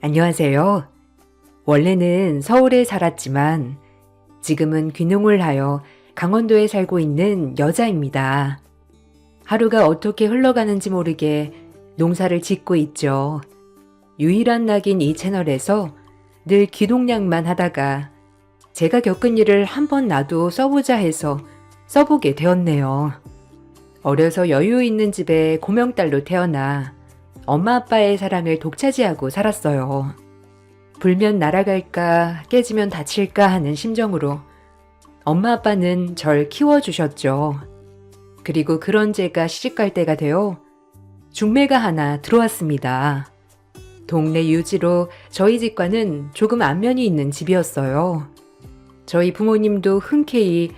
안녕하세요. 원래는 서울에 살았지만 지금은 귀농을 하여 강원도에 살고 있는 여자입니다. 하루가 어떻게 흘러가는지 모르게 농사를 짓고 있죠. 유일한 낙인 이 채널에서 늘 귀농약만 하다가 제가 겪은 일을 한번 나도 써보자 해서 써보게 되었네요. 어려서 여유 있는 집에 고명딸로 태어나 엄마 아빠의 사랑을 독차지하고 살았어요. 불면 날아갈까 깨지면 다칠까 하는 심정으로 엄마 아빠는 절 키워주셨죠. 그리고 그런 제가 시집갈 때가 되어 중매가 하나 들어왔습니다. 동네 유지로 저희 집과는 조금 안면이 있는 집이었어요. 저희 부모님도 흔쾌히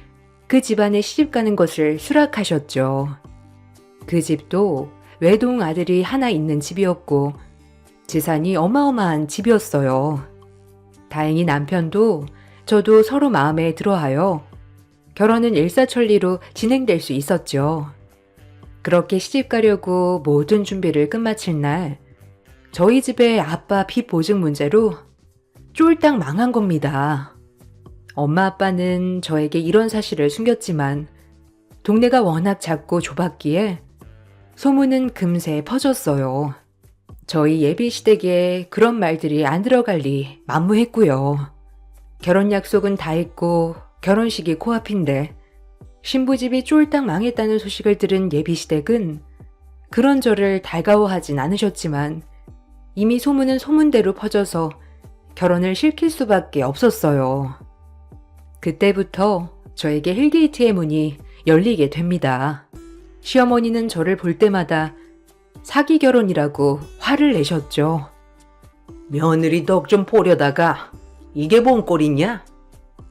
그 집안에 시집가는 것을 수락하셨죠. 그 집도 외동 아들이 하나 있는 집이었고 재산이 어마어마한 집이었어요. 다행히 남편도 저도 서로 마음에 들어하여 결혼은 일사천리로 진행될 수 있었죠. 그렇게 시집가려고 모든 준비를 끝마칠 날 저희 집의 아빠 빚 보증 문제로 쫄딱 망한 겁니다. 엄마 아빠는 저에게 이런 사실을 숨겼지만 동네가 워낙 작고 좁았기에 소문은 금세 퍼졌어요. 저희 예비시댁에 그런 말들이 안 들어갈 리 만무했고요. 결혼 약속은 다 했고 결혼식이 코앞인데 신부집이 쫄딱 망했다는 소식을 들은 예비시댁은 그런 저를 달가워하진 않으셨지만 이미 소문은 소문대로 퍼져서 결혼을 실킬 수밖에 없었어요. 그때부터 저에게 힐게이트의 문이 열리게 됩니다. 시어머니는 저를 볼 때마다 사기 결혼이라고 화를 내셨죠. 며느리 덕 좀 보려다가 이게 뭔 꼴이냐?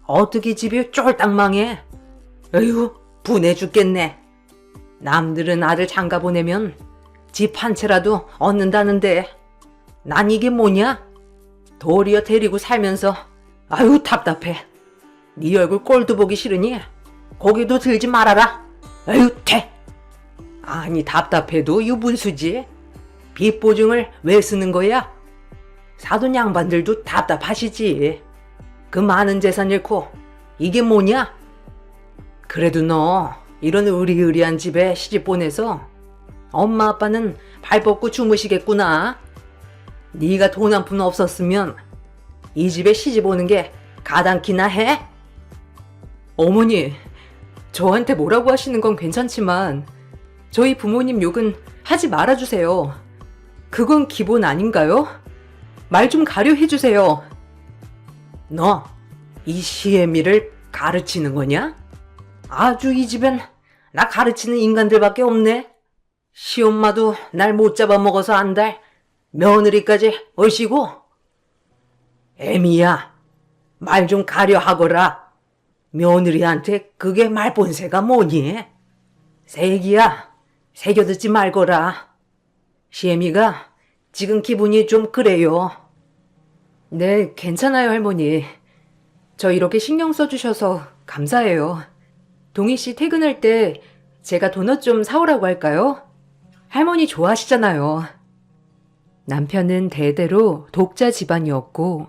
어떻게 집이 쫄딱 망해? 에휴, 분해 죽겠네. 남들은 아들 장가 보내면 집 한 채라도 얻는다는데 난 이게 뭐냐? 도리어 데리고 살면서 아유 답답해. 네 얼굴 꼴도 보기 싫으니 고개도 들지 말아라. 아유 퇴. 아니 답답해도 유분수지. 빚 보증을 왜 쓰는 거야? 사돈 양반들도 답답하시지. 그 많은 재산 잃고 이게 뭐냐? 그래도 너 이런 의리의리한 집에 시집 보내서 엄마 아빠는 발 뻗고 주무시겠구나. 네가 돈 한 푼 없었으면 이 집에 시집 오는 게 가당키나 해? 어머니, 저한테 뭐라고 하시는 건 괜찮지만 저희 부모님 욕은 하지 말아주세요. 그건 기본 아닌가요? 말 좀 가려 해주세요. 너 이 시애미를 가르치는 거냐? 아주 이 집엔 나 가르치는 인간들밖에 없네. 시엄마도 날 못 잡아먹어서 안달 며느리까지 얼씨고. 애미야, 말 좀 가려 하거라. 며느리한테 그게 말본새가 뭐니? 새기야, 새겨듣지 말거라. 시애미가 지금 기분이 좀 그래요. 네, 괜찮아요, 할머니. 저 이렇게 신경 써주셔서 감사해요. 동희씨 퇴근할 때 제가 도넛 좀 사오라고 할까요? 할머니 좋아하시잖아요. 남편은 대대로 독자 집안이었고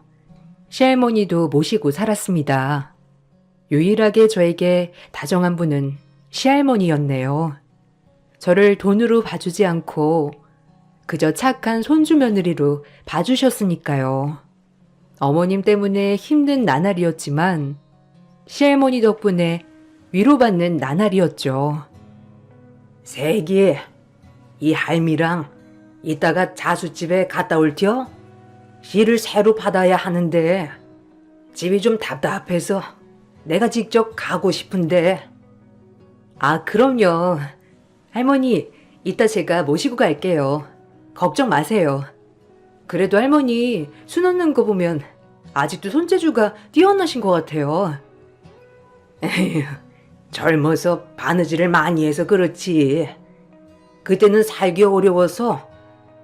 시할머니도 모시고 살았습니다. 유일하게 저에게 다정한 분은 시할머니였네요. 저를 돈으로 봐주지 않고 그저 착한 손주 며느리로 봐주셨으니까요. 어머님 때문에 힘든 나날이었지만 시할머니 덕분에 위로받는 나날이었죠. 세기, 이 할미랑 이따가 자수집에 갔다 올텨? 씨를 새로 받아야 하는데 집이 좀 답답해서 내가 직접 가고 싶은데. 아, 그럼요. 할머니, 이따 제가 모시고 갈게요. 걱정 마세요. 그래도 할머니 수 넣는 거 보면 아직도 손재주가 뛰어나신 것 같아요. 에휴, 젊어서 바느질을 많이 해서 그렇지. 그때는 살기 어려워서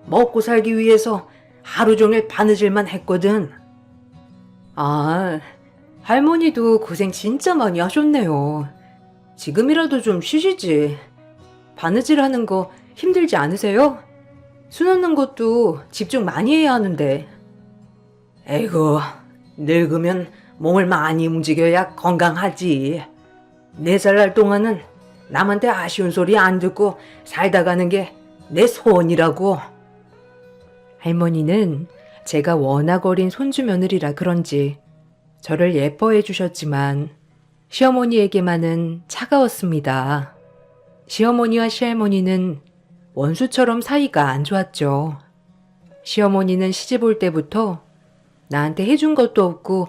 먹고 살기 위해서 하루 종일 바느질만 했거든. 아, 할머니도 고생 진짜 많이 하셨네요. 지금이라도 좀 쉬시지. 바느질 하는 거 힘들지 않으세요? 수 넣는 것도 집중 많이 해야 하는데. 에이구, 늙으면 몸을 많이 움직여야 건강하지. 4살 날 동안은 남한테 아쉬운 소리 안 듣고 살다 가는 게 내 소원이라고. 할머니는 제가 워낙 어린 손주 며느리라 그런지 저를 예뻐해 주셨지만 시어머니에게만은 차가웠습니다. 시어머니와 시할머니는 원수처럼 사이가 안 좋았죠. 시어머니는 시집 올 때부터 나한테 해준 것도 없고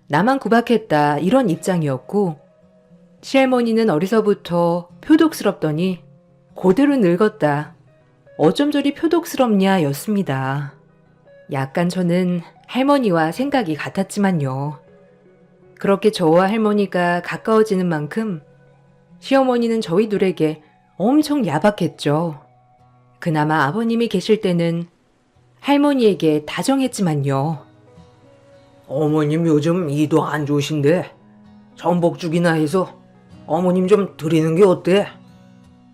나만 구박했다 이런 입장이었고, 시할머니는 어려서부터 표독스럽더니 그대로 늙었다, 어쩜 저리 표독스럽냐 였습니다. 약간 저는 할머니와 생각이 같았지만요. 그렇게 저와 할머니가 가까워지는 만큼 시어머니는 저희 둘에게 엄청 야박했죠. 그나마 아버님이 계실 때는 할머니에게 다정했지만요. 어머님 요즘 이도 안 좋으신데 전복죽이나 해서 어머님 좀 드리는 게 어때?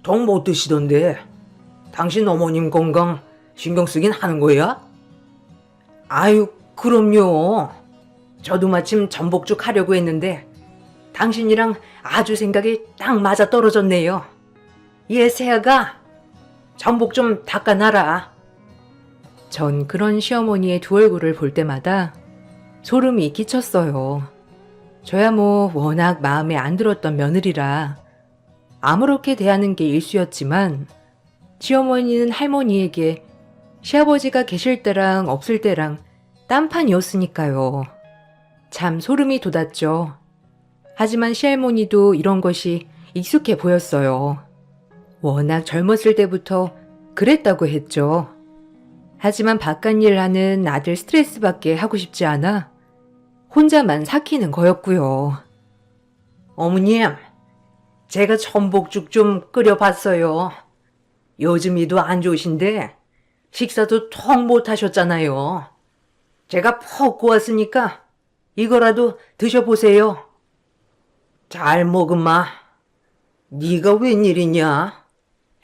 정 못 드시던데 당신 어머님 건강 신경 쓰긴 하는 거야? 아유, 그럼요. 저도 마침 전복죽 하려고 했는데 당신이랑 아주 생각이 딱 맞아 떨어졌네요. 얘 새아가 전복 좀 닦아놔라. 전 그런 시어머니의 두 얼굴을 볼 때마다 소름이 끼쳤어요. 저야 뭐 워낙 마음에 안 들었던 며느리라 아무렇게 대하는 게 일쑤였지만, 시어머니는 할머니에게 시아버지가 계실 때랑 없을 때랑 딴판이었으니까요. 참 소름이 돋았죠. 하지만 시할머니도 이런 것이 익숙해 보였어요. 워낙 젊었을 때부터 그랬다고 했죠. 하지만 바깥일 하는 아들 스트레스받게 하고 싶지 않아 혼자만 삭히는 거였고요. 어머님, 제가 전복죽 좀 끓여봤어요. 요즘 이도 안 좋으신데 식사도 통 못하셨잖아요. 제가 퍽 구웠으니까 이거라도 드셔보세요. 잘 먹은마. 네가 웬일이냐?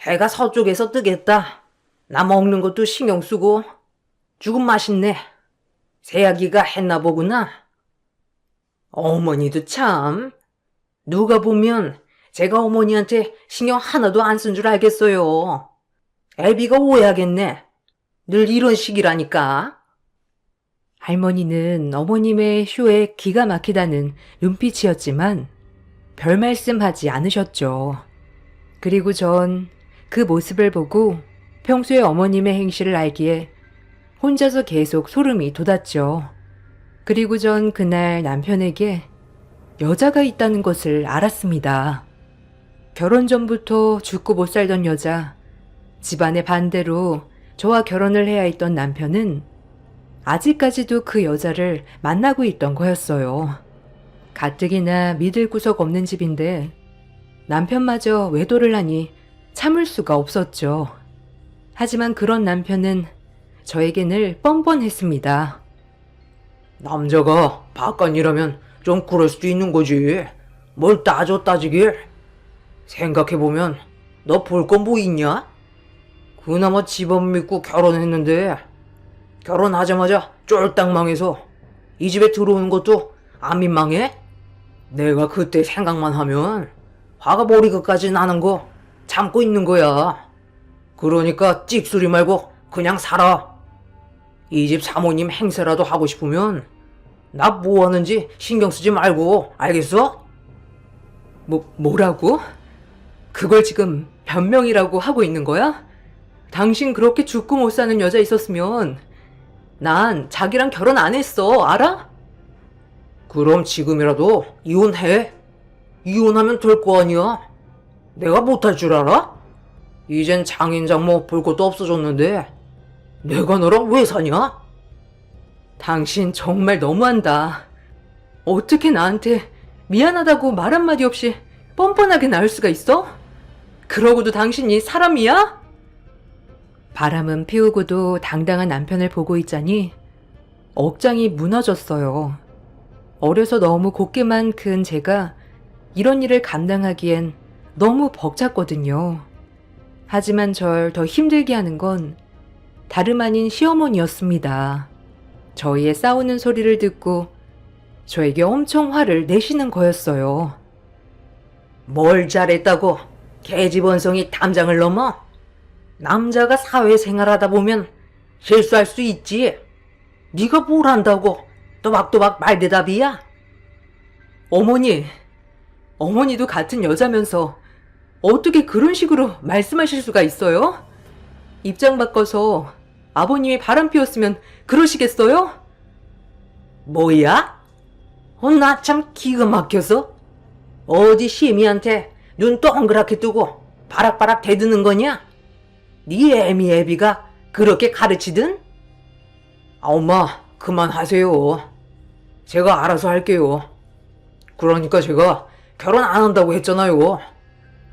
해가 서쪽에서 뜨겠다. 나 먹는 것도 신경 쓰고. 죽은 맛있네. 새아기가 했나 보구나. 어머니도 참. 누가 보면 제가 어머니한테 신경 하나도 안 쓴 줄 알겠어요. 애비가 오해하겠네. 늘 이런 식이라니까. 할머니는 어머님의 쇼에 기가 막히다는 눈빛이었지만 별 말씀하지 않으셨죠. 그리고 전 그 모습을 보고 평소의 어머님의 행실을 알기에 혼자서 계속 소름이 돋았죠. 그리고 전 그날 남편에게 여자가 있다는 것을 알았습니다. 결혼 전부터 죽고 못 살던 여자, 집안의 반대로 저와 결혼을 해야 했던 남편은 아직까지도 그 여자를 만나고 있던 거였어요. 가뜩이나 믿을 구석 없는 집인데 남편마저 외도를 하니 참을 수가 없었죠. 하지만 그런 남편은 저에게 늘 뻔뻔했습니다. 남자가 바깥이라면 좀 그럴 수도 있는 거지. 뭘 따지길. 생각해보면 너 볼 건 뭐 있냐? 그나마 집안 믿고 결혼했는데 결혼하자마자 쫄딱 망해서 이 집에 들어오는 것도 안 민망해? 내가 그때 생각만 하면 화가 머리끝까지 나는 거 참고 있는 거야. 그러니까 찍소리 말고 그냥 살아. 이 집 사모님 행세라도 하고 싶으면 나 뭐 하는지 신경 쓰지 말고, 알겠어? 뭐라고? 그걸 지금 변명이라고 하고 있는 거야? 당신 그렇게 죽고 못 사는 여자 있었으면 난 자기랑 결혼 안 했어, 알아? 그럼 지금이라도 이혼해. 이혼하면 될 거 아니야. 내가 못할 줄 알아? 이젠 장인 장모 볼 것도 없어졌는데 내가 너랑 왜 사냐? 당신 정말 너무한다. 어떻게 나한테 미안하다고 말 한마디 없이 뻔뻔하게 나올 수가 있어? 그러고도 당신이 사람이야? 바람은 피우고도 당당한 남편을 보고 있자니 억장이 무너졌어요. 어려서 너무 곱게만 큰 제가 이런 일을 감당하기엔 너무 벅찼거든요. 하지만 절 더 힘들게 하는 건 다름 아닌 시어머니였습니다. 저희의 싸우는 소리를 듣고 저에게 엄청 화를 내시는 거였어요. 뭘 잘했다고 계집원성이 담장을 넘어? 남자가 사회생활하다 보면 실수할 수 있지. 네가 뭘 한다고 또박또박 말대답이야? 어머니도 같은 여자면서 어떻게 그런 식으로 말씀하실 수가 있어요? 입장 바꿔서 아버님이 바람 피웠으면 그러시겠어요? 뭐야? 나 참 기가 막혀서. 어디 시미한테 눈 동그랗게 뜨고 바락바락 대드는 거냐? 네 애미애비가 그렇게 가르치든? 엄마, 그만하세요. 제가 알아서 할게요. 그러니까 제가 결혼 안 한다고 했잖아요.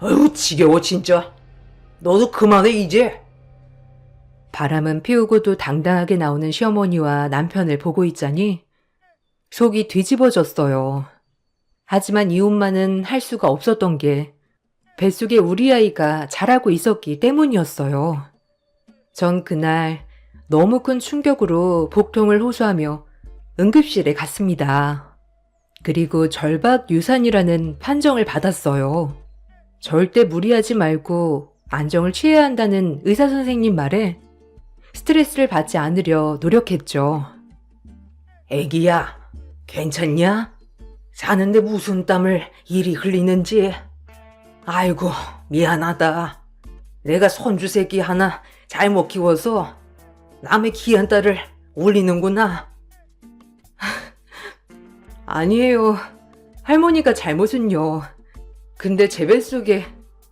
아유, 지겨워 진짜. 너도 그만해 이제. 바람은 피우고도 당당하게 나오는 시어머니와 남편을 보고 있자니 속이 뒤집어졌어요. 하지만 이 엄마는 할 수가 없었던 게 뱃속에 우리 아이가 자라고 있었기 때문이었어요. 전 그날 너무 큰 충격으로 복통을 호소하며 응급실에 갔습니다. 그리고 절박 유산이라는 판정을 받았어요. 절대 무리하지 말고 안정을 취해야 한다는 의사 선생님 말에 스트레스를 받지 않으려 노력했죠. 애기야, 괜찮냐? 사는데 무슨 땀을 이리 흘리는지. 아이고, 미안하다. 내가 손주 새끼 하나 잘못 키워서 남의 귀한 딸을 울리는구나. 아니에요. 할머니가 잘못은요. 근데 제 뱃속에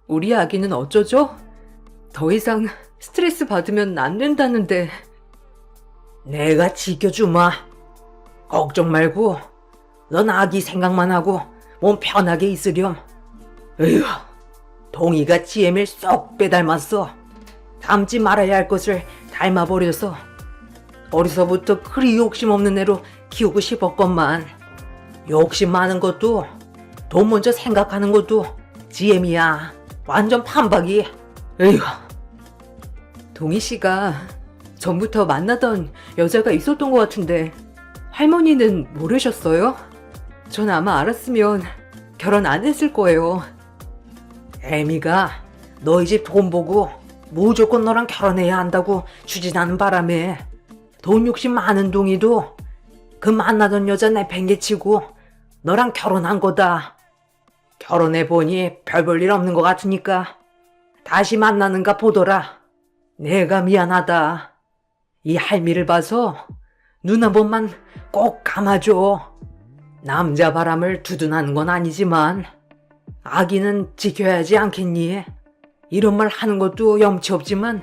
우리 아기는 어쩌죠? 더 이상 스트레스 받으면 안 된다는데. 내가 지켜주마. 걱정 말고 넌 아기 생각만 하고 몸 편하게 있으렴. 에휴, 동이가 지엠을 쏙 빼닮았어. 닮지 말아야 할 것을 닮아버려서 어려서부터 그리 욕심 없는 애로 키우고 싶었건만. 욕심 많은 것도 돈 먼저 생각하는 것도 지엠이야. 완전 판박이. 에휴. 동희 씨가 전부터 만나던 여자가 있었던 것 같은데 할머니는 모르셨어요? 전 아마 알았으면 결혼 안 했을 거예요. 애미가 너희 집 돈 보고 무조건 너랑 결혼해야 한다고 추진하는 바람에 돈 욕심 많은 동이도 그 만나던 여자 내팽개치고 너랑 결혼한 거다. 결혼해보니 별 볼 일 없는 것 같으니까 다시 만나는가 보더라. 내가 미안하다. 이 할미를 봐서 눈 한 번만 꼭 감아줘. 남자 바람을 두둔하는 건 아니지만 아기는 지켜야지 않겠니? 이런 말 하는 것도 염치 없지만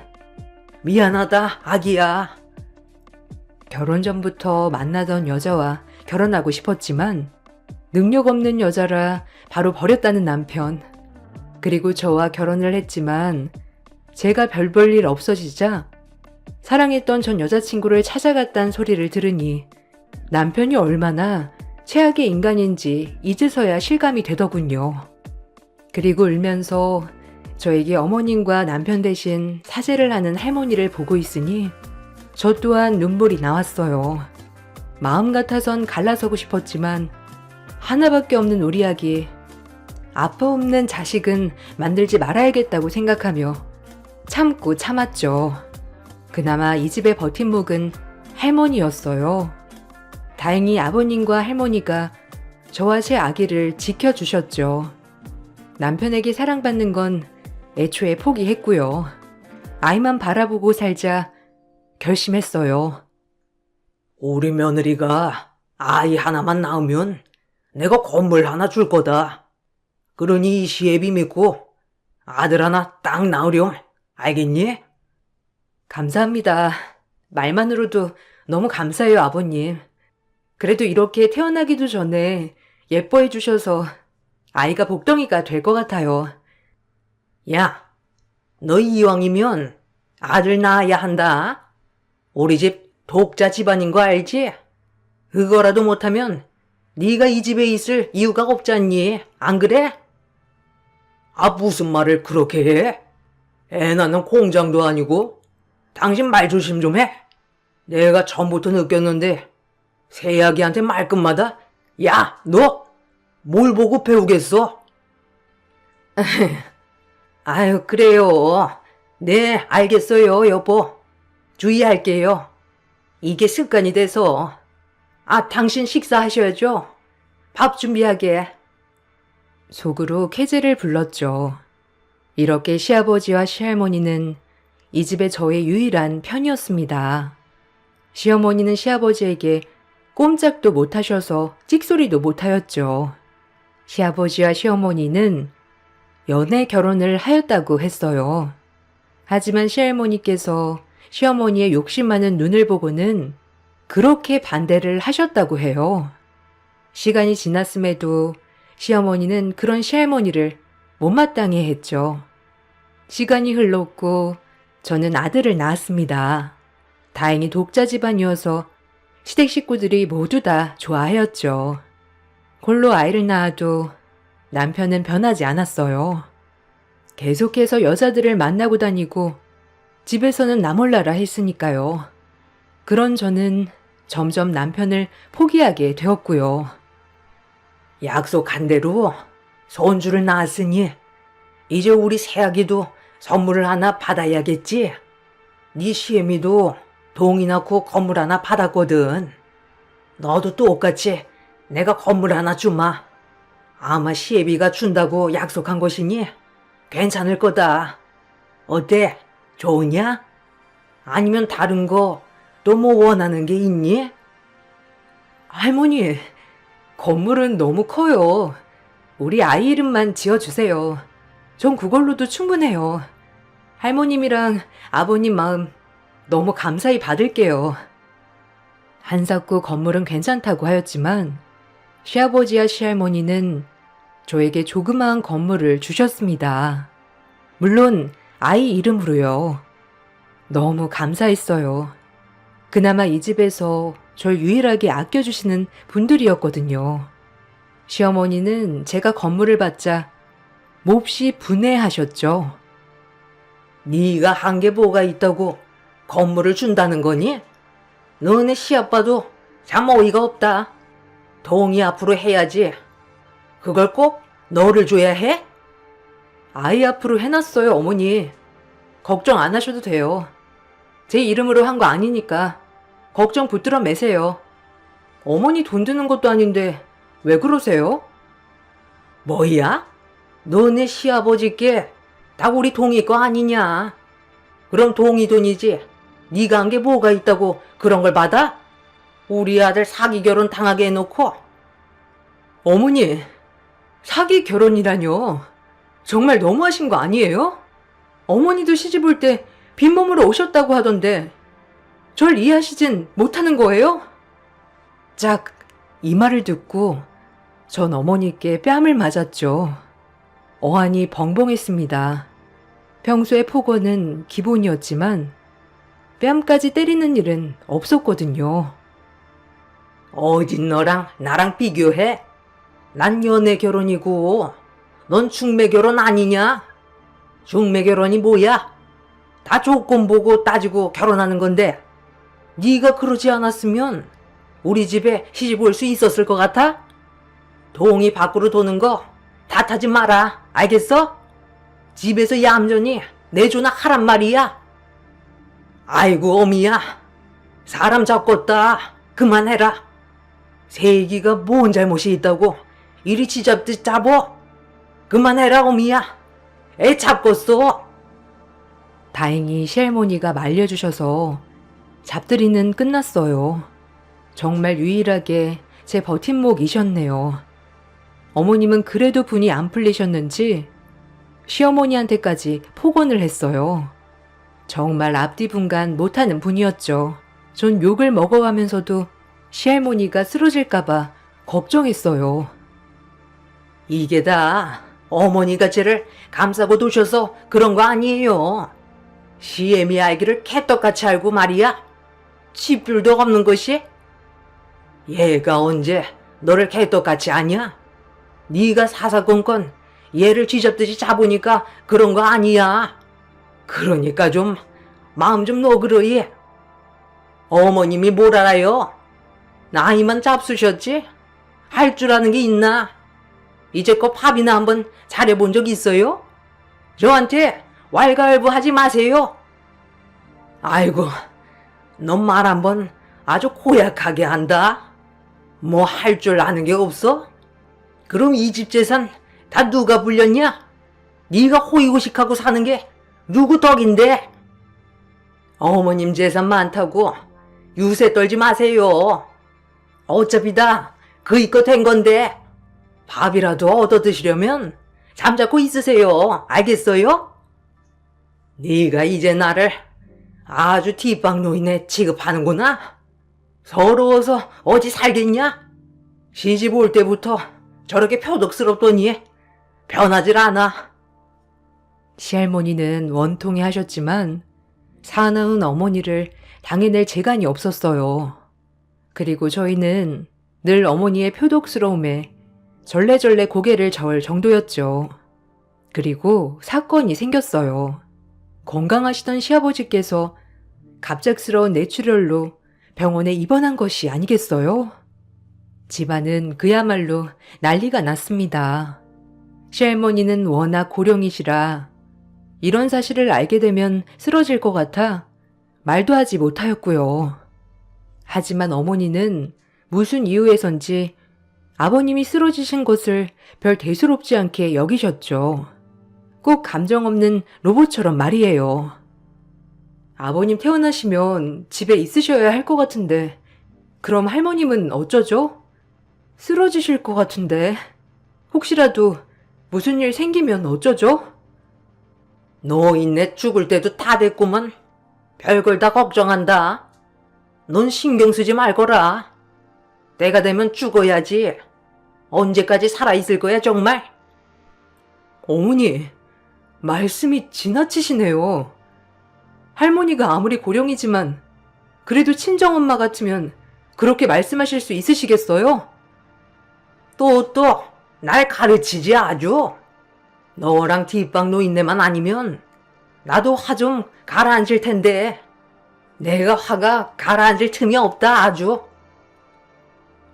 미안하다, 아기야. 결혼 전부터 만나던 여자와 결혼하고 싶었지만 능력 없는 여자라 바로 버렸다는 남편. 그리고 저와 결혼을 했지만 제가 별 볼 일 없어지자 사랑했던 전 여자친구를 찾아갔다는 소리를 들으니 남편이 얼마나 최악의 인간인지 이제서야 실감이 되더군요. 그리고 울면서 저에게 어머님과 남편 대신 사죄를 하는 할머니를 보고 있으니 저 또한 눈물이 나왔어요. 마음 같아선 갈라서고 싶었지만 하나밖에 없는 우리 아기, 아빠 없는 자식은 만들지 말아야겠다고 생각하며 참고 참았죠. 그나마 이 집의 버팀목은 할머니였어요. 다행히 아버님과 할머니가 저와 제 아기를 지켜주셨죠. 남편에게 사랑받는 건 애초에 포기했고요. 아이만 바라보고 살자 결심했어요. 우리 며느리가 아이 하나만 낳으면 내가 건물 하나 줄 거다. 그러니 이 시애비 믿고 아들 하나 딱 낳으렴. 알겠니? 감사합니다. 말만으로도 너무 감사해요, 아버님. 그래도 이렇게 태어나기도 전에 예뻐해 주셔서 아이가 복덩이가 될 것 같아요. 야, 너 이왕이면 아들 낳아야 한다. 우리 집 독자 집안인 거 알지? 그거라도 못하면 네가 이 집에 있을 이유가 없잖니. 안 그래? 아, 무슨 말을 그렇게 해? 애 낳는 공장도 아니고 당신 말 조심 좀 해. 내가 처음부터 느꼈는데 새아기한테 말끝마다 야, 너 뭘 보고 배우겠어? 아유, 그래요. 네, 알겠어요, 여보. 주의할게요. 이게 습관이 돼서. 아, 당신 식사하셔야죠. 밥 준비하게. 속으로 캐제를 불렀죠. 이렇게 시아버지와 시할머니는 이 집의 저의 유일한 편이었습니다. 시어머니는 시아버지에게 꼼짝도 못하셔서 찍소리도 못하였죠. 시아버지와 시어머니는 연애 결혼을 하였다고 했어요. 하지만 시할머니께서 시어머니의 욕심 많은 눈을 보고는 그렇게 반대를 하셨다고 해요. 시간이 지났음에도 시어머니는 그런 시할머니를 못마땅해 했죠. 시간이 흘렀고 저는 아들을 낳았습니다. 다행히 독자 집안이어서 시댁 식구들이 모두 다 좋아하였죠. 홀로 아이를 낳아도 남편은 변하지 않았어요. 계속해서 여자들을 만나고 다니고 집에서는 나 몰라라 했으니까요. 그런 저는 점점 남편을 포기하게 되었고요. 약속한 대로 손주를 낳았으니 이제 우리 새아기도 선물을 하나 받아야겠지? 네 시애미도 동이 낳고 건물 하나 받았거든. 너도 똑같이 내가 건물 하나 주마. 아마 시애비가 준다고 약속한 것이니 괜찮을 거다. 어때? 좋으냐? 아니면 다른 거 또 뭐 원하는 게 있니? 할머니, 건물은 너무 커요. 우리 아이 이름만 지어주세요. 전 그걸로도 충분해요. 할머님이랑 아버님 마음 너무 감사히 받을게요. 한사코 건물은 괜찮다고 하였지만 시아버지와 시할머니는 저에게 조그마한 건물을 주셨습니다. 물론 아이 이름으로요. 너무 감사했어요. 그나마 이 집에서 절 유일하게 아껴주시는 분들이었거든요. 시어머니는 제가 건물을 받자 몹시 분해하셨죠. 네가 한 게 뭐가 있다고 건물을 준다는 거니? 너네 시아빠도 참 어이가 없다. 동이 앞으로 해야지. 그걸 꼭 너를 줘야 해? 아이 앞으로 해놨어요, 어머니. 걱정 안 하셔도 돼요. 제 이름으로 한 거 아니니까 걱정 붙들어 매세요. 어머니 돈 드는 것도 아닌데 왜 그러세요? 뭐야? 너네 시아버지께 다 우리 동이 거 아니냐? 그럼 동이 돈이지. 네가 한 게 뭐가 있다고 그런 걸 받아? 우리 아들 사기 결혼 당하게 해놓고. 어머니, 사기 결혼이라뇨. 정말 너무하신 거 아니에요? 어머니도 시집 올 때 빈몸으로 오셨다고 하던데 절 이해하시진 못하는 거예요? 짝, 이 말을 듣고 전 어머니께 뺨을 맞았죠. 어안이 벙벙했습니다. 평소에 폭언은 기본이었지만 뺨까지 때리는 일은 없었거든요. 어딘 너랑 나랑 비교해? 난 연애 결혼이고 넌 중매 결혼 아니냐? 중매 결혼이 뭐야? 다 조건 보고 따지고 결혼하는 건데 네가 그러지 않았으면 우리 집에 시집 올 수 있었을 것 같아? 동이 밖으로 도는 거 탓하지 마라. 알겠어? 집에서 얌전히 내조나 하란 말이야. 아이고 어미야. 사람 잡겄다. 그만해라. 세기가 뭔 잘못이 있다고 이리 지잡듯 잡어. 그만해라 어미야. 애 잡겄어. 다행히 시할머니가 말려주셔서 잡들이는 끝났어요. 정말 유일하게 제 버팀목이셨네요. 어머님은 그래도 분이 안 풀리셨는지 시어머니한테까지 폭언을 했어요. 정말 앞뒤 분간 못하는 분이었죠. 전 욕을 먹어가면서도 시할머니가 쓰러질까봐 걱정했어요. 이게 다 어머니가 쟤를 감싸고 두셔서 그런 거 아니에요. 시애미 알기를 개떡같이 알고 말이야. 쥐뿔도 없는 것이? 얘가 언제 너를 개떡같이 아냐? 네가 사사건건 얘를 쥐잡듯이 잡으니까 그런 거 아니야. 그러니까 좀 마음 좀 너그러이. 어머님이 뭘 알아요? 나이만 잡수셨지? 할 줄 아는 게 있나? 이제껏 밥이나 한번 잘해본 적 있어요? 저한테 왈가왈부하지 마세요. 아이고, 넌 말 한번 아주 고약하게 한다. 뭐 할 줄 아는 게 없어? 그럼 이 집 재산 다 누가 불렸냐? 네가 호의호식하고 사는 게 누구 덕인데? 어머님 재산 많다고 유세 떨지 마세요. 어차피 다 그이껏 된 건데 밥이라도 얻어 드시려면 잠자코 있으세요. 알겠어요? 네가 이제 나를 아주 뒷방 노인에 취급하는구나. 서러워서 어디 살겠냐? 시집 올 때부터 저렇게 표독스럽더니 변하질 않아. 시할머니는 원통해 하셨지만 사나운 어머니를 당해낼 재간이 없었어요. 그리고 저희는 늘 어머니의 표독스러움에 절레절레 고개를 저을 정도였죠. 그리고 사건이 생겼어요. 건강하시던 시아버지께서 갑작스러운 뇌출혈로 병원에 입원한 것이 아니겠어요? 집안은 그야말로 난리가 났습니다. 시할머니는 워낙 고령이시라 이런 사실을 알게 되면 쓰러질 것 같아 말도 하지 못하였고요. 하지만 어머니는 무슨 이유에선지 아버님이 쓰러지신 것을 별 대수롭지 않게 여기셨죠. 꼭 감정 없는 로봇처럼 말이에요. 아버님 태어나시면 집에 있으셔야 할 것 같은데 그럼 할머님은 어쩌죠? 쓰러지실 것 같은데 혹시라도 무슨 일 생기면 어쩌죠? 노인네 죽을 때도 다 됐구먼. 별걸 다 걱정한다. 넌 신경 쓰지 말거라. 때가 되면 죽어야지. 언제까지 살아있을 거야 정말? 어머니, 말씀이 지나치시네요. 할머니가 아무리 고령이지만 그래도 친정엄마 같으면 그렇게 말씀하실 수 있으시겠어요? 또 날 가르치지 아주. 너랑 뒷방 노인네만 아니면 나도 화 좀 가라앉을 텐데 내가 화가 가라앉을 틈이 없다 아주.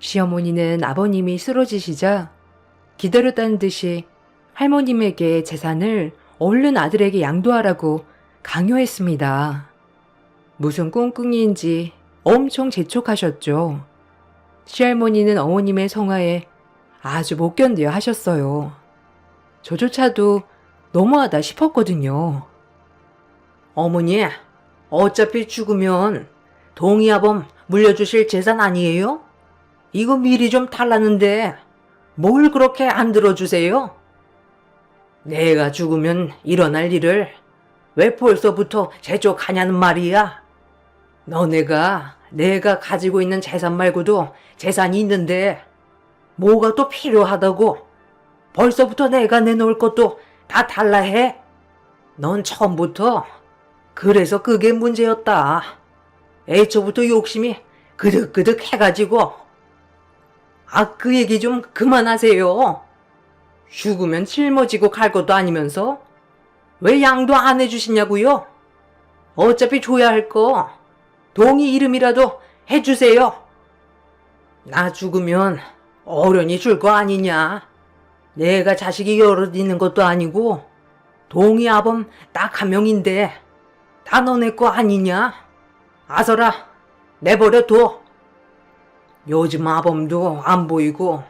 시어머니는 아버님이 쓰러지시자 기다렸다는 듯이 할머님에게 재산을 얼른 아들에게 양도하라고 강요했습니다. 무슨 꿍꿍이인지 엄청 재촉하셨죠. 시할머니는 어머님의 성화에 아주 못 견뎌 하셨어요. 저조차도 너무하다 싶었거든요. 어머니, 어차피 죽으면 동의아범 물려주실 재산 아니에요? 이거 미리 좀 달라는데 뭘 그렇게 안 들어주세요? 내가 죽으면 일어날 일을 왜 벌써부터 재촉하냐는 말이야. 너네가 내가 가지고 있는 재산 말고도 재산이 있는데 뭐가 또 필요하다고 벌써부터 내가 내놓을 것도 다 달라 해? 넌 처음부터 그래서 그게 문제였다. 애초부터 욕심이 그득그득 해가지고. 그 얘기 좀 그만하세요. 죽으면 짊어지고 갈 것도 아니면서 왜 양도 안 해주시냐고요? 어차피 줘야 할 거 동의 이름이라도 해주세요. 나 죽으면 어련히 줄 거 아니냐. 내가 자식이 여럿 있는 것도 아니고 동의 아범 딱 한 명인데 다 너네 거 아니냐? 아서라 내버려 둬. 요즘 아범도 안 보이고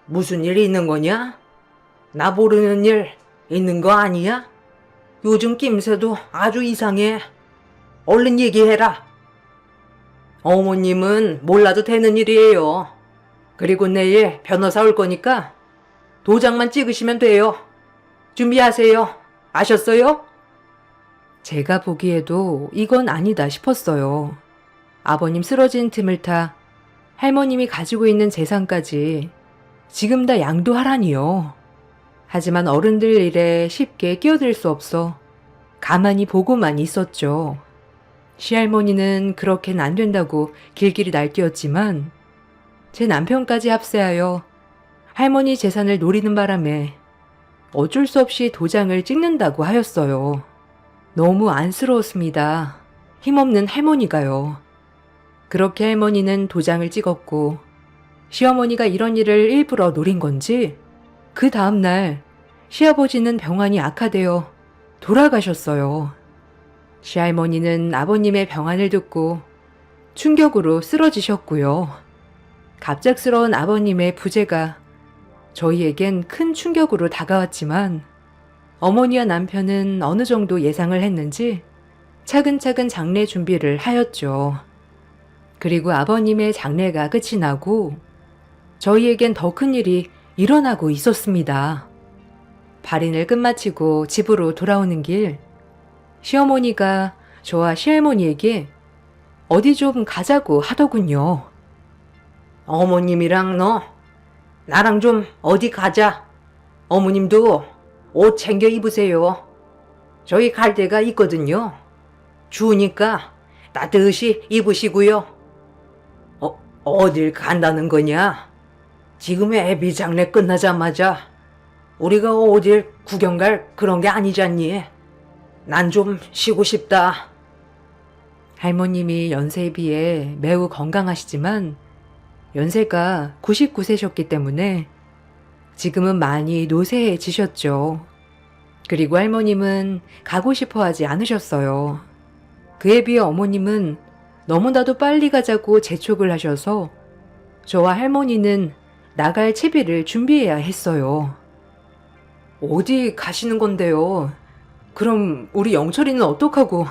무슨 일 있는 거냐? 나 모르는 일 있는 거 아니야? 요즘 낌새도 아주 이상해. 얼른 얘기해라. 어머님은 몰라도 되는 일이에요. 그리고 내일 변호사 올 거니까 도장만 찍으시면 돼요. 준비하세요. 아셨어요? 제가 보기에도 이건 아니다 싶었어요. 아버님 쓰러진 틈을 타 할머님이 가지고 있는 재산까지 지금 다 양도하라니요. 하지만 어른들 일에 쉽게 끼어들 수 없어 가만히 보고만 있었죠. 시할머니는 그렇게는 안 된다고 길길이 날뛰었지만 제 남편까지 합세하여 할머니 재산을 노리는 바람에 어쩔 수 없이 도장을 찍는다고 하였어요. 너무 안쓰러웠습니다. 힘없는 할머니가요. 그렇게 할머니는 도장을 찍었고 시어머니가 이런 일을 일부러 노린 건지 그 다음날 시아버지는 병환이 악화되어 돌아가셨어요. 시할머니는 아버님의 병환을 듣고 충격으로 쓰러지셨고요. 갑작스러운 아버님의 부재가 저희에겐 큰 충격으로 다가왔지만 어머니와 남편은 어느 정도 예상을 했는지 차근차근 장례 준비를 하였죠. 그리고 아버님의 장례가 끝이 나고 저희에겐 더 큰 일이 일어나고 있었습니다. 발인을 끝마치고 집으로 돌아오는 길, 시어머니가 저와 시할머니에게 어디 좀 가자고 하더군요. 어머님이랑 너, 나랑 좀 어디 가자. 어머님도 옷 챙겨 입으세요. 저희 갈 데가 있거든요. 추우니까 따뜻이 입으시고요. 어딜 간다는 거냐? 지금 애비 장례 끝나자마자 우리가 어딜 구경 갈 그런 게 아니잖니. 난 좀 쉬고 싶다. 할머님이 연세에 비해 매우 건강하시지만 연세가 99세셨기 때문에 지금은 많이 노쇠해지셨죠. 그리고 할머님은 가고 싶어 하지 않으셨어요. 그에 비해 어머님은 너무나도 빨리 가자고 재촉을 하셔서 저와 할머니는 나갈 채비를 준비해야 했어요. 어디 가시는 건데요? 그럼 우리 영철이는 어떡하고?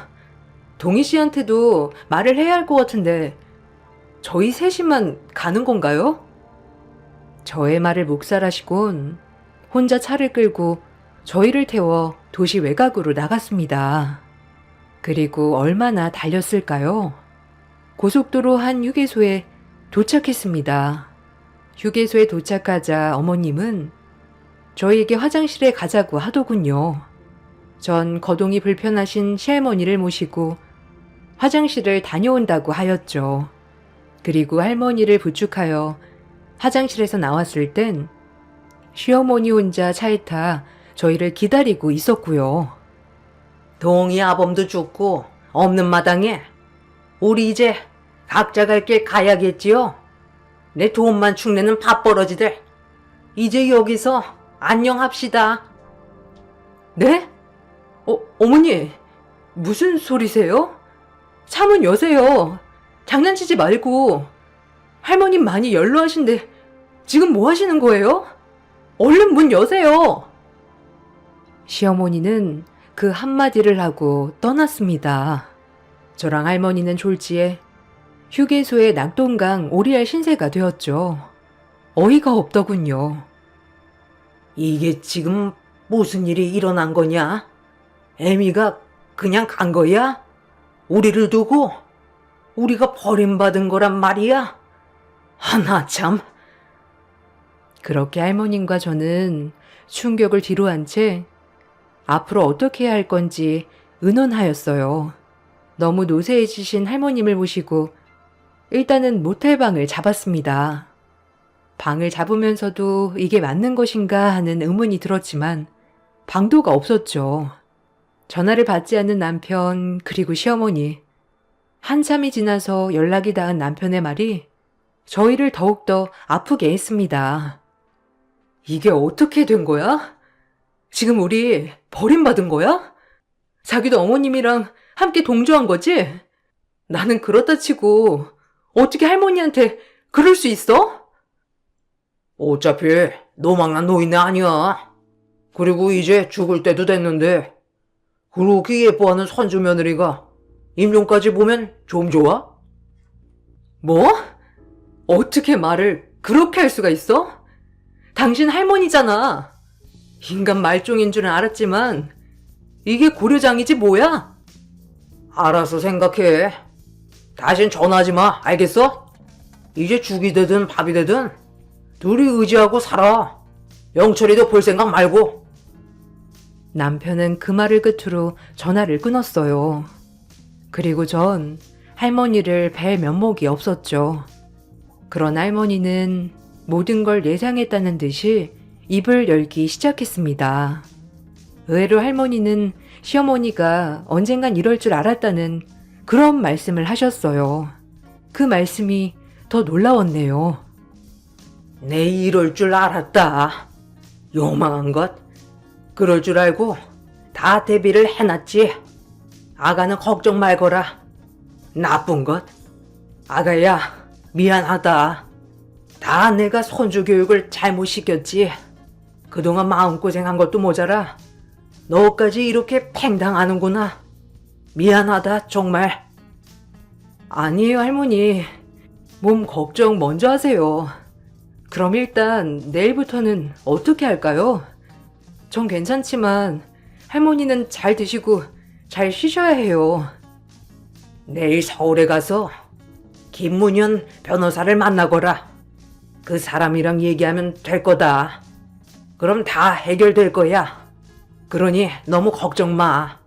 동희 씨한테도 말을 해야 할 것 같은데 저희 셋이만 가는 건가요? 저의 말을 묵살하시곤 혼자 차를 끌고 저희를 태워 도시 외곽으로 나갔습니다. 그리고 얼마나 달렸을까요? 고속도로 한 휴게소에 도착했습니다. 휴게소에 도착하자 어머님은 저희에게 화장실에 가자고 하더군요. 전 거동이 불편하신 시할머니를 모시고 화장실을 다녀온다고 하였죠. 그리고 할머니를 부축하여 화장실에서 나왔을 땐 시어머니 혼자 차에 타 저희를 기다리고 있었고요. 동희 아범도 죽고 없는 마당에 우리 이제 각자 갈 길 가야겠지요. 내 돈만 축내는 밥벌어지들. 이제 여기서 안녕합시다. 네? 어머니, 무슨 소리세요? 차문 여세요. 장난치지 말고. 할머님 많이 연로하신데 지금 뭐 하시는 거예요? 얼른 문 여세요. 시어머니는 그 한마디를 하고 떠났습니다. 저랑 할머니는 졸지에 휴게소의 낙동강 오리알 신세가 되었죠. 어이가 없더군요. 이게 지금 무슨 일이 일어난 거냐? 애미가 그냥 간 거야? 우리를 두고? 우리가 버림받은 거란 말이야? 하나 참. 그렇게 할머님과 저는 충격을 뒤로한 채 앞으로 어떻게 해야 할 건지 의논하였어요. 너무 노쇠해지신 할머님을 모시고 일단은 모텔방을 잡았습니다. 방을 잡으면서도 이게 맞는 것인가 하는 의문이 들었지만 방도가 없었죠. 전화를 받지 않는 남편 그리고 시어머니. 한참이 지나서 연락이 닿은 남편의 말이 저희를 더욱더 아프게 했습니다. 이게 어떻게 된 거야? 지금 우리 버림받은 거야? 자기도 어머님이랑 함께 동조한 거지? 나는 그렇다 치고 어떻게 할머니한테 그럴 수 있어? 어차피 노망난 노인네 아니야. 그리고 이제 죽을 때도 됐는데 그렇게 예뻐하는 손주 며느리가 임종까지 보면 좀 좋아? 뭐? 어떻게 말을 그렇게 할 수가 있어? 당신 할머니잖아. 인간 말종인 줄은 알았지만 이게 고려장이지 뭐야? 알아서 생각해. 다신 전화하지 마. 알겠어? 이제 죽이 되든 밥이 되든 둘이 의지하고 살아. 영철이도 볼 생각 말고. 남편은 그 말을 끝으로 전화를 끊었어요. 그리고 전 할머니를 뵐 면목이 없었죠. 그런 할머니는 모든 걸 예상했다는 듯이 입을 열기 시작했습니다. 의외로 할머니는 시어머니가 언젠간 이럴 줄 알았다는 그런 말씀을 하셨어요. 그 말씀이 더 놀라웠네요. 내 이럴 줄 알았다. 요망한 것. 그럴 줄 알고 다 대비를 해놨지. 아가는 걱정 말거라. 나쁜 것. 아가야, 미안하다. 다 내가 손주 교육을 잘못 시켰지. 그동안 마음고생한 것도 모자라 너까지 이렇게 팽당하는구나. 미안하다, 정말. 아니에요, 할머니. 몸 걱정 먼저 하세요. 그럼 일단 내일부터는 어떻게 할까요? 전 괜찮지만 할머니는 잘 드시고 잘 쉬셔야 해요. 내일 서울에 가서 김문현 변호사를 만나거라. 그 사람이랑 얘기하면 될 거다. 그럼 다 해결될 거야. 그러니 너무 걱정 마.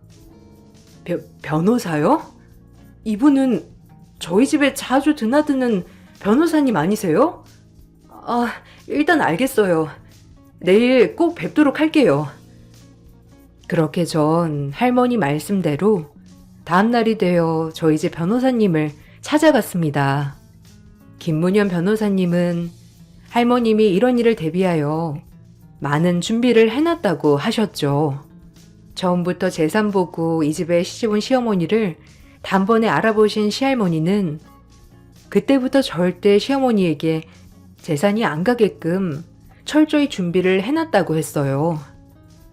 변호사요? 이분은 저희 집에 자주 드나드는 변호사님 아니세요? 아, 일단 알겠어요. 내일 꼭 뵙도록 할게요. 그렇게 전 할머니 말씀대로 다음날이 되어 저희 집 변호사님을 찾아갔습니다. 김문현 변호사님은 할머님이 이런 일을 대비하여 많은 준비를 해놨다고 하셨죠. 처음부터 재산 보고 이 집에 시집온 시어머니를 단번에 알아보신 시할머니는 그때부터 절대 시어머니에게 재산이 안 가게끔 철저히 준비를 해놨다고 했어요.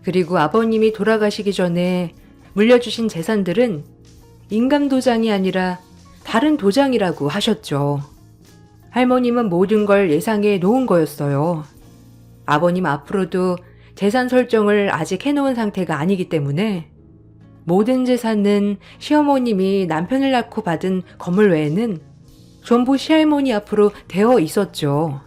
그리고 아버님이 돌아가시기 전에 물려주신 재산들은 인감도장이 아니라 다른 도장이라고 하셨죠. 할머님은 모든 걸 예상해 놓은 거였어요. 아버님 앞으로도 재산 설정을 아직 해놓은 상태가 아니기 때문에 모든 재산은 시어머님이 남편을 낳고 받은 건물 외에는 전부 시할머니 앞으로 되어 있었죠.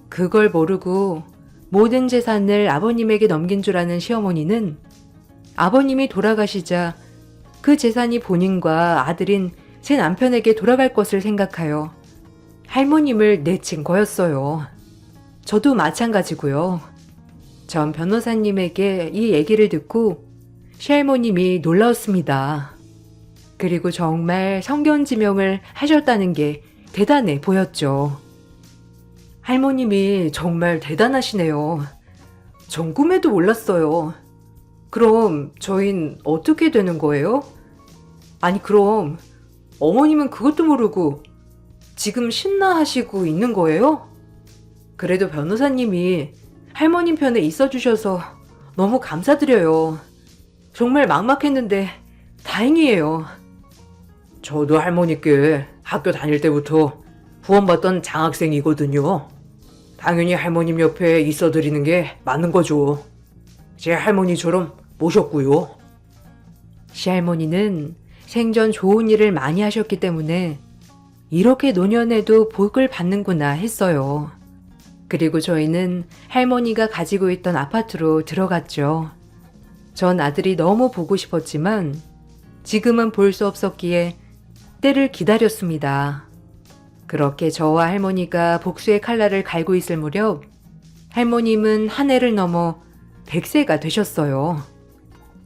그걸 모르고 모든 재산을 아버님에게 넘긴 줄 아는 시어머니는 아버님이 돌아가시자 그 재산이 본인과 아들인 제 남편에게 돌아갈 것을 생각하여 할머님을 내친 거였어요. 저도 마찬가지고요. 전 변호사님에게 이 얘기를 듣고 시할머님이 놀라웠습니다. 그리고 정말 성견지명을 하셨다는 게 대단해 보였죠. 할머님이 정말 대단하시네요. 전 꿈에도 몰랐어요. 그럼 저흰 어떻게 되는 거예요? 아니 그럼 어머님은 그것도 모르고 지금 신나하시고 있는 거예요? 그래도 변호사님이 할머님 편에 있어주셔서 너무 감사드려요. 정말 막막했는데 다행이에요. 저도 할머니께 학교 다닐 때부터 후원받던 장학생이거든요. 당연히 할머님 옆에 있어드리는 게 맞는 거죠. 제 할머니처럼 모셨고요. 시할머니는 생전 좋은 일을 많이 하셨기 때문에 이렇게 노년에도 복을 받는구나 했어요. 그리고 저희는 할머니가 가지고 있던 아파트로 들어갔죠. 전 아들이 너무 보고 싶었지만 지금은 볼 수 없었기에 때를 기다렸습니다. 그렇게 저와 할머니가 복수의 칼날을 갈고 있을 무렵 할머님은 한 해를 넘어 100세가 되셨어요.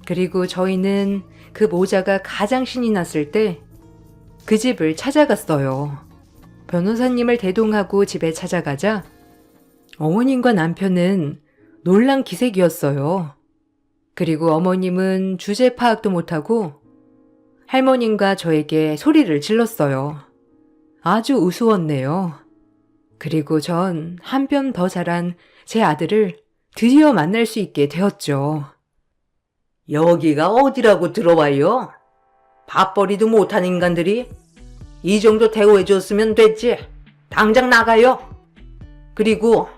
그리고 저희는 그 모자가 가장 신이 났을 때 그 집을 찾아갔어요. 변호사님을 대동하고 집에 찾아가자 어머님과 남편은 놀란 기색이었어요. 그리고 어머님은 주제 파악도 못하고 할머님과 저에게 소리를 질렀어요. 아주 우스웠네요. 그리고 전 한 뼘 더 자란 제 아들을 드디어 만날 수 있게 되었죠. 여기가 어디라고 들어와요? 밥벌이도 못한 인간들이 이 정도 대우해줬으면 됐지. 당장 나가요. 그리고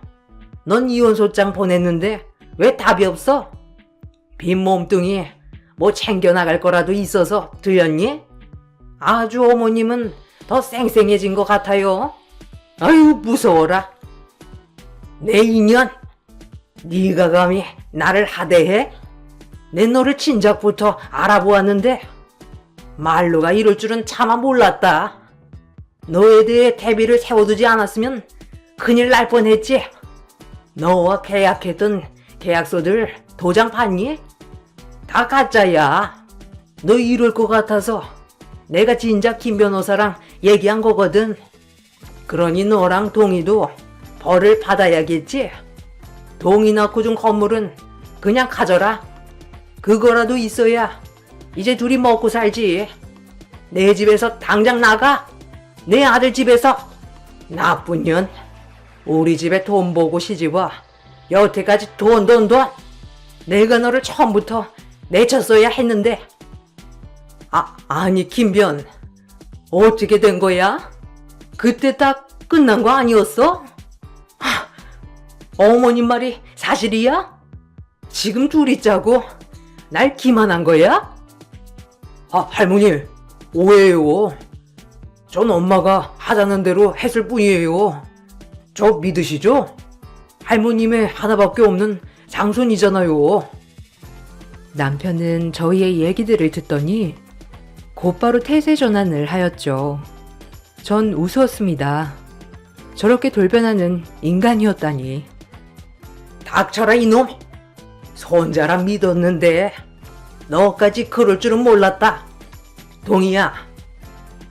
넌 이혼소장 보냈는데 왜 답이 없어? 빈 몸뚱이 뭐 챙겨나갈 거라도 있어서 들렸니? 아주 어머님은 더 쌩쌩해진 것 같아요. 아유 무서워라. 내 인연, 네가 감히 나를 하대해? 내 너를 진작부터 알아보았는데 말로가 이럴 줄은 차마 몰랐다. 너에 대해 대비를 세워두지 않았으면 큰일 날 뻔했지. 너와 계약했던 계약서들 도장 봤니? 다 가짜야. 너 이럴 것 같아서 내가 진작 김 변호사랑 얘기한 거거든. 그러니 너랑 동이도 벌을 받아야겠지? 동이 낳고 준 건물은 그냥 가져라. 그거라도 있어야 이제 둘이 먹고 살지. 내 집에서 당장 나가. 내 아들 집에서. 나쁜 년. 우리 집에 돈 보고 시집와. 여태까지 돈. 내가 너를 처음부터 내쳤어야 했는데. 아니 김변. 어떻게 된 거야? 그때 딱 끝난 거 아니었어? 어머님 말이 사실이야? 지금 둘이 짜고 날 기만한 거야? 할머니, 오해예요. 전 엄마가 하자는 대로 했을 뿐이에요. 저 믿으시죠? 할머님의 하나밖에 없는 장손이잖아요. 남편은 저희의 얘기들을 듣더니 곧바로 태세 전환을 하였죠. 전 웃었습니다. 저렇게 돌변하는 인간이었다니. 닥쳐라 이놈. 손자라 믿었는데 너까지 그럴 줄은 몰랐다. 동이야,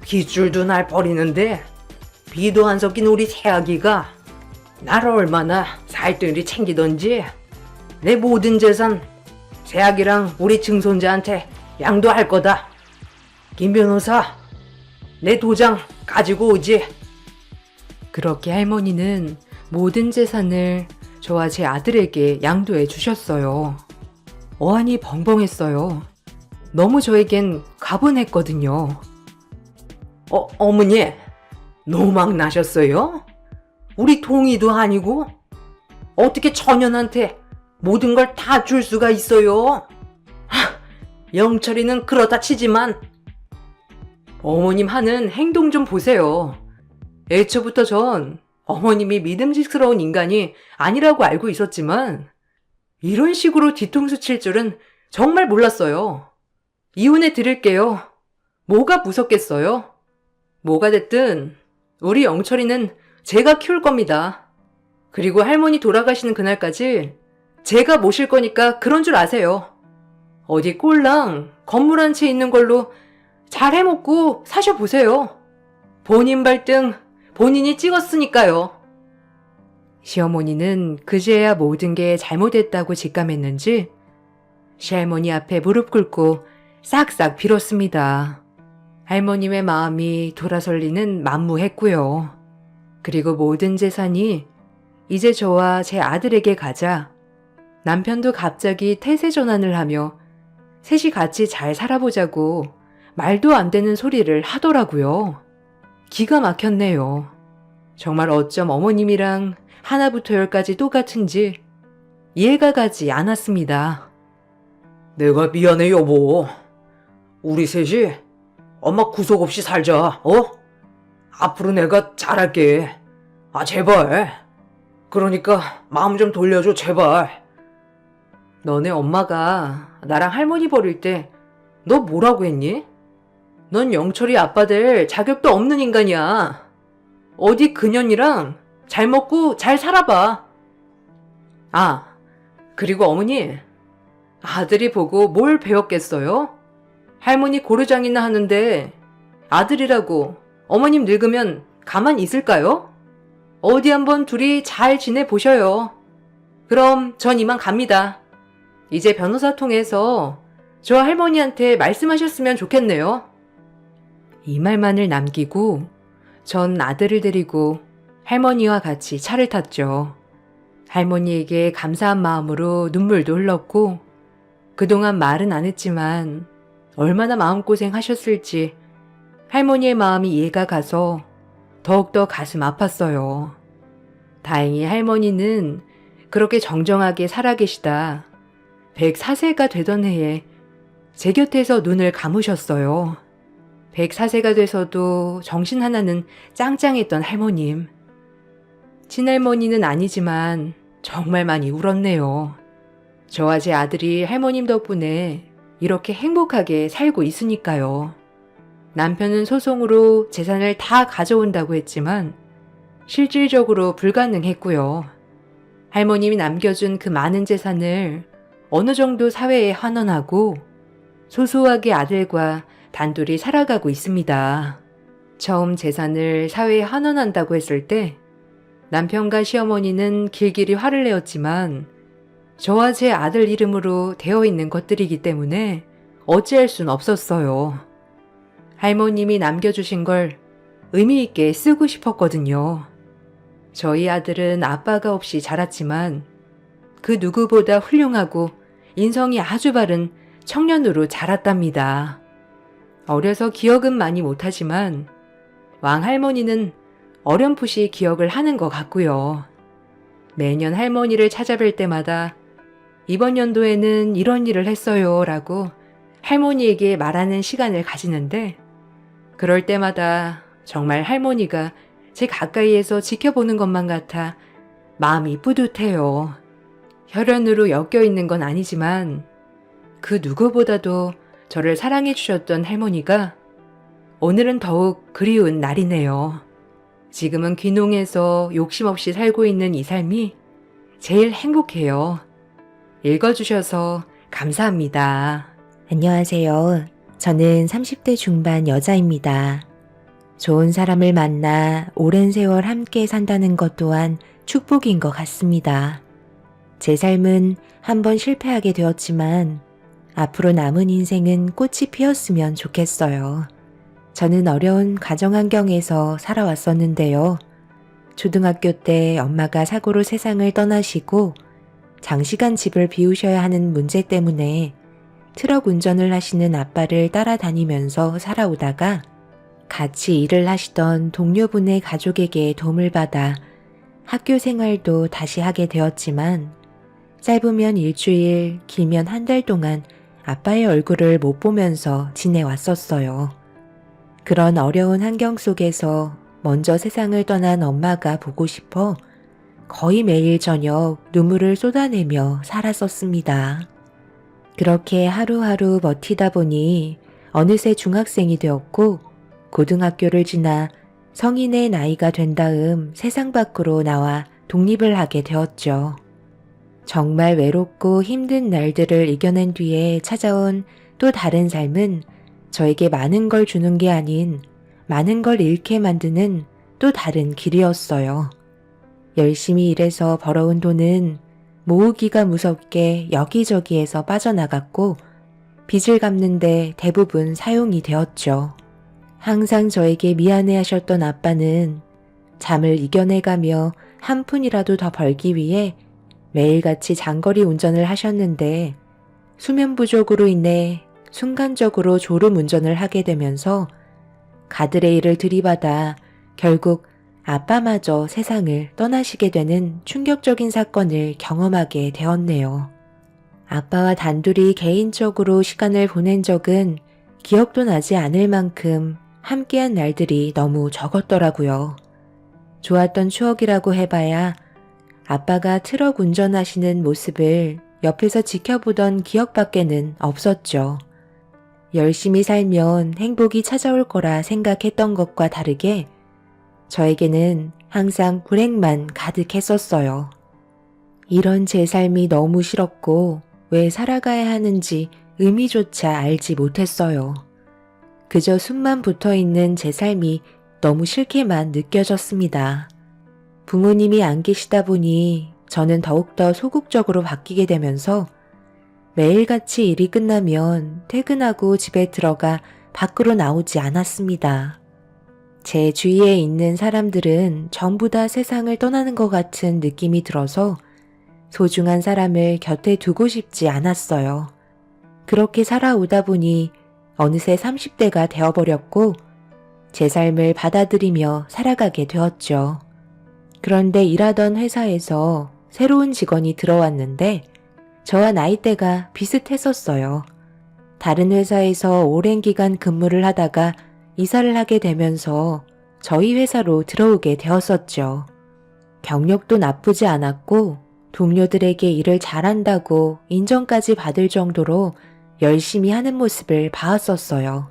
빗줄도 날 버리는데 비도 안 섞인 우리 새아기가 나를 얼마나 살뜰히 챙기던지 내 모든 재산 새아기랑 우리 증손자한테 양도할 거다. 김 변호사, 내 도장 가지고 오지. 그렇게 할머니는 모든 재산을 저와 제 아들에게 양도해 주셨어요. 어안이 벙벙했어요. 너무 저에겐 가분했거든요. 어머니, 노망 나셨어요? 우리 동이도 아니고 어떻게 처년한테 모든 걸 다 줄 수가 있어요? 영철이는 그렇다 치지만 어머님 하는 행동 좀 보세요. 애초부터 전 어머님이 믿음직스러운 인간이 아니라고 알고 있었지만 이런 식으로 뒤통수 칠 줄은 정말 몰랐어요. 이혼해 드릴게요. 뭐가 무섭겠어요? 뭐가 됐든 우리 영철이는 제가 키울 겁니다. 그리고 할머니 돌아가시는 그날까지 제가 모실 거니까 그런 줄 아세요. 어디 꼴랑 건물 한 채 있는 걸로 잘 해먹고 사셔보세요. 본인 발등 본인이 찍었으니까요. 시어머니는 그제야 모든 게 잘못했다고 직감했는지 시할머니 앞에 무릎 꿇고 싹싹 빌었습니다. 할머님의 마음이 돌아설리는 만무했고요. 그리고 모든 재산이 이제 저와 제 아들에게 가자 남편도 갑자기 태세 전환을 하며 셋이 같이 잘 살아보자고 말도 안 되는 소리를 하더라고요. 기가 막혔네요. 정말 어쩜 어머님이랑 하나부터 열까지 똑같은지 이해가 가지 않았습니다. 내가 미안해 여보. 우리 셋이 엄마 구속 없이 살자. 앞으로 내가 잘할게. 제발. 그러니까 마음 좀 돌려줘 제발. 너네 엄마가 나랑 할머니 버릴 때 너 뭐라고 했니? 넌 영철이 아빠 될 자격도 없는 인간이야. 어디 그년이랑 잘 먹고 잘 살아봐. 그리고 어머니, 아들이 보고 뭘 배웠겠어요? 할머니 고르장이나 하는데 아들이라고 어머님 늙으면 가만히 있을까요? 어디 한번 둘이 잘 지내보셔요. 그럼 전 이만 갑니다. 이제 변호사 통해서 저 할머니한테 말씀하셨으면 좋겠네요. 이 말만을 남기고 전 아들을 데리고 할머니와 같이 차를 탔죠. 할머니에게 감사한 마음으로 눈물도 흘렀고 그동안 말은 안 했지만 얼마나 마음고생 하셨을지 할머니의 마음이 이해가 가서 더욱더 가슴 아팠어요. 다행히 할머니는 그렇게 정정하게 살아계시다 104세가 되던 해에 제 곁에서 눈을 감으셨어요. 104세가 돼서도 정신 하나는 짱짱했던 할머님. 친할머니는 아니지만 정말 많이 울었네요. 저와 제 아들이 할머님 덕분에 이렇게 행복하게 살고 있으니까요. 남편은 소송으로 재산을 다 가져온다고 했지만 실질적으로 불가능했고요. 할머님이 남겨준 그 많은 재산을 어느 정도 사회에 환원하고 소소하게 아들과 단둘이 살아가고 있습니다. 처음 재산을 사회에 환원한다고 했을 때 남편과 시어머니는 길길이 화를 내었지만 저와 제 아들 이름으로 되어 있는 것들이기 때문에 어찌할 순 없었어요. 할머님이 남겨주신 걸 의미 있게 쓰고 싶었거든요. 저희 아들은 아빠가 없이 자랐지만 그 누구보다 훌륭하고 인성이 아주 바른 청년으로 자랐답니다. 어려서 기억은 많이 못하지만 왕할머니는 어렴풋이 기억을 하는 것 같고요. 매년 할머니를 찾아뵐 때마다 이번 연도에는 이런 일을 했어요 라고 할머니에게 말하는 시간을 가지는데 그럴 때마다 정말 할머니가 제 가까이에서 지켜보는 것만 같아 마음이 뿌듯해요. 혈연으로 엮여 있는 건 아니지만 그 누구보다도 저를 사랑해 주셨던 할머니가 오늘은 더욱 그리운 날이네요. 지금은 귀농해서 욕심 없이 살고 있는 이 삶이 제일 행복해요. 읽어주셔서 감사합니다. 안녕하세요. 저는 30대 중반 여자입니다. 좋은 사람을 만나 오랜 세월 함께 산다는 것 또한 축복인 것 같습니다. 제 삶은 한번 실패하게 되었지만 앞으로 남은 인생은 꽃이 피었으면 좋겠어요. 저는 어려운 가정 환경에서 살아왔었는데요. 초등학교 때 엄마가 사고로 세상을 떠나시고 장시간 집을 비우셔야 하는 문제 때문에 트럭 운전을 하시는 아빠를 따라다니면서 살아오다가 같이 일을 하시던 동료분의 가족에게 도움을 받아 학교 생활도 다시 하게 되었지만 짧으면 일주일, 길면 한 달 동안 아빠의 얼굴을 못 보면서 지내왔었어요. 그런 어려운 환경 속에서 먼저 세상을 떠난 엄마가 보고 싶어 거의 매일 저녁 눈물을 쏟아내며 살았었습니다. 그렇게 하루하루 버티다 보니 어느새 중학생이 되었고 고등학교를 지나 성인의 나이가 된 다음 세상 밖으로 나와 독립을 하게 되었죠. 정말 외롭고 힘든 날들을 이겨낸 뒤에 찾아온 또 다른 삶은 저에게 많은 걸 주는 게 아닌 많은 걸 잃게 만드는 또 다른 길이었어요. 열심히 일해서 벌어온 돈은 모으기가 무섭게 여기저기에서 빠져나갔고 빚을 갚는데 대부분 사용이 되었죠. 항상 저에게 미안해하셨던 아빠는 잠을 이겨내가며 한 푼이라도 더 벌기 위해 매일같이 장거리 운전을 하셨는데 수면 부족으로 인해 순간적으로 졸음 운전을 하게 되면서 가들의 일을 들이받아 결국 아빠마저 세상을 떠나시게 되는 충격적인 사건을 경험하게 되었네요. 아빠와 단둘이 개인적으로 시간을 보낸 적은 기억도 나지 않을 만큼 함께한 날들이 너무 적었더라고요. 좋았던 추억이라고 해봐야 아빠가 트럭 운전하시는 모습을 옆에서 지켜보던 기억밖에는 없었죠. 열심히 살면 행복이 찾아올 거라 생각했던 것과 다르게 저에게는 항상 불행만 가득했었어요. 이런 제 삶이 너무 싫었고 왜 살아가야 하는지 의미조차 알지 못했어요. 그저 숨만 붙어있는 제 삶이 너무 싫게만 느껴졌습니다. 부모님이 안 계시다 보니 저는 더욱더 소극적으로 바뀌게 되면서 매일같이 일이 끝나면 퇴근하고 집에 들어가 밖으로 나오지 않았습니다. 제 주위에 있는 사람들은 전부 다 세상을 떠나는 것 같은 느낌이 들어서 소중한 사람을 곁에 두고 싶지 않았어요. 그렇게 살아오다 보니 어느새 30대가 되어버렸고 제 삶을 받아들이며 살아가게 되었죠. 그런데 일하던 회사에서 새로운 직원이 들어왔는데 저와 나이대가 비슷했었어요. 다른 회사에서 오랜 기간 근무를 하다가 이사를 하게 되면서 저희 회사로 들어오게 되었었죠. 경력도 나쁘지 않았고 동료들에게 일을 잘한다고 인정까지 받을 정도로 열심히 하는 모습을 봐왔었어요.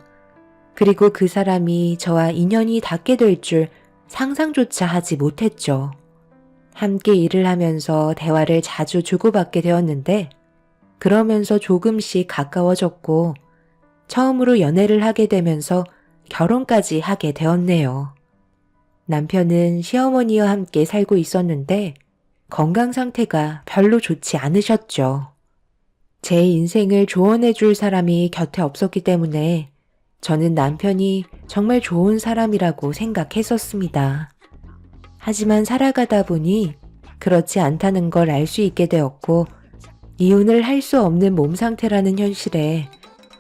그리고 그 사람이 저와 인연이 닿게 될 줄 상상조차 하지 못했죠. 함께 일을 하면서 대화를 자주 주고받게 되었는데 그러면서 조금씩 가까워졌고 처음으로 연애를 하게 되면서 결혼까지 하게 되었네요. 남편은 시어머니와 함께 살고 있었는데 건강 상태가 별로 좋지 않으셨죠. 제 인생을 조언해 줄 사람이 곁에 없었기 때문에 저는 남편이 정말 좋은 사람이라고 생각했었습니다. 하지만 살아가다 보니 그렇지 않다는 걸 알 수 있게 되었고 이혼을 할 수 없는 몸 상태라는 현실에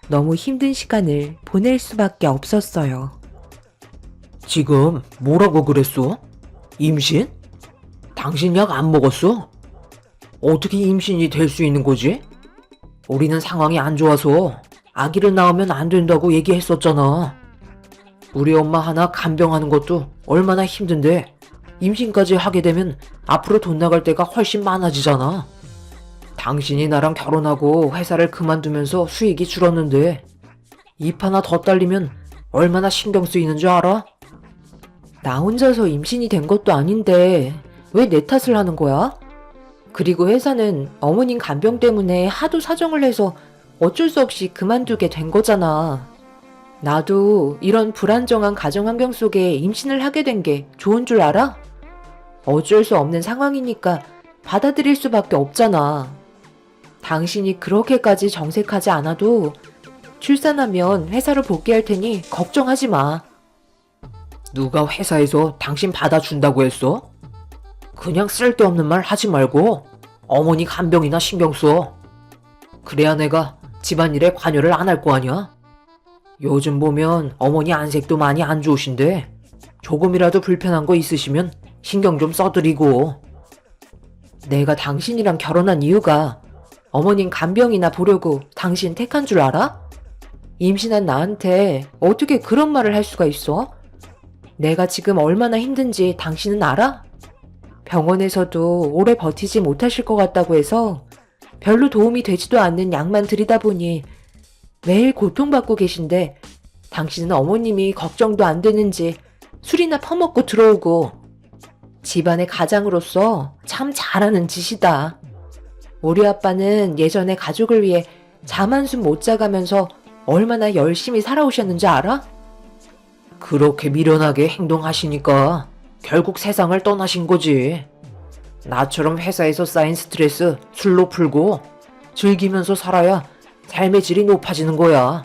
너무 힘든 시간을 보낼 수밖에 없었어요. 지금 뭐라고 그랬어? 임신? 당신 약 안 먹었어? 어떻게 임신이 될 수 있는 거지? 우리는 상황이 안 좋아서 아기를 낳으면 안 된다고 얘기했었잖아. 우리 엄마 하나 간병하는 것도 얼마나 힘든데 임신까지 하게 되면 앞으로 돈 나갈 때가 훨씬 많아지잖아. 당신이 나랑 결혼하고 회사를 그만두면서 수익이 줄었는데 입 하나 더 딸리면 얼마나 신경 쓰이는 줄 알아? 나 혼자서 임신이 된 것도 아닌데 왜 내 탓을 하는 거야? 그리고 회사는 어머님 간병 때문에 하도 사정을 해서 어쩔 수 없이 그만두게 된 거잖아. 나도 이런 불안정한 가정 환경 속에 임신을 하게 된 게 좋은 줄 알아? 어쩔 수 없는 상황이니까 받아들일 수밖에 없잖아. 당신이 그렇게까지 정색하지 않아도 출산하면 회사로 복귀할 테니 걱정하지 마. 누가 회사에서 당신 받아준다고 했어? 그냥 쓸데없는 말 하지 말고 어머니 간병이나 신경 써. 그래야 내가 집안일에 관여를 안 할 거 아니야? 요즘 보면 어머니 안색도 많이 안 좋으신데 조금이라도 불편한 거 있으시면 신경 좀 써드리고. 내가 당신이랑 결혼한 이유가 어머님 간병이나 보려고 당신 택한 줄 알아? 임신한 나한테 어떻게 그런 말을 할 수가 있어? 내가 지금 얼마나 힘든지 당신은 알아? 병원에서도 오래 버티지 못하실 것 같다고 해서 별로 도움이 되지도 않는 약만 드리다 보니 매일 고통받고 계신데 당신은 어머님이 걱정도 안 되는지 술이나 퍼먹고 들어오고. 집안의 가장으로서 참 잘하는 짓이다. 우리 아빠는 예전에 가족을 위해 잠 한숨 못 자가면서 얼마나 열심히 살아오셨는지 알아? 그렇게 미련하게 행동하시니까 결국 세상을 떠나신 거지. 나처럼 회사에서 쌓인 스트레스 술로 풀고 즐기면서 살아야 삶의 질이 높아지는 거야.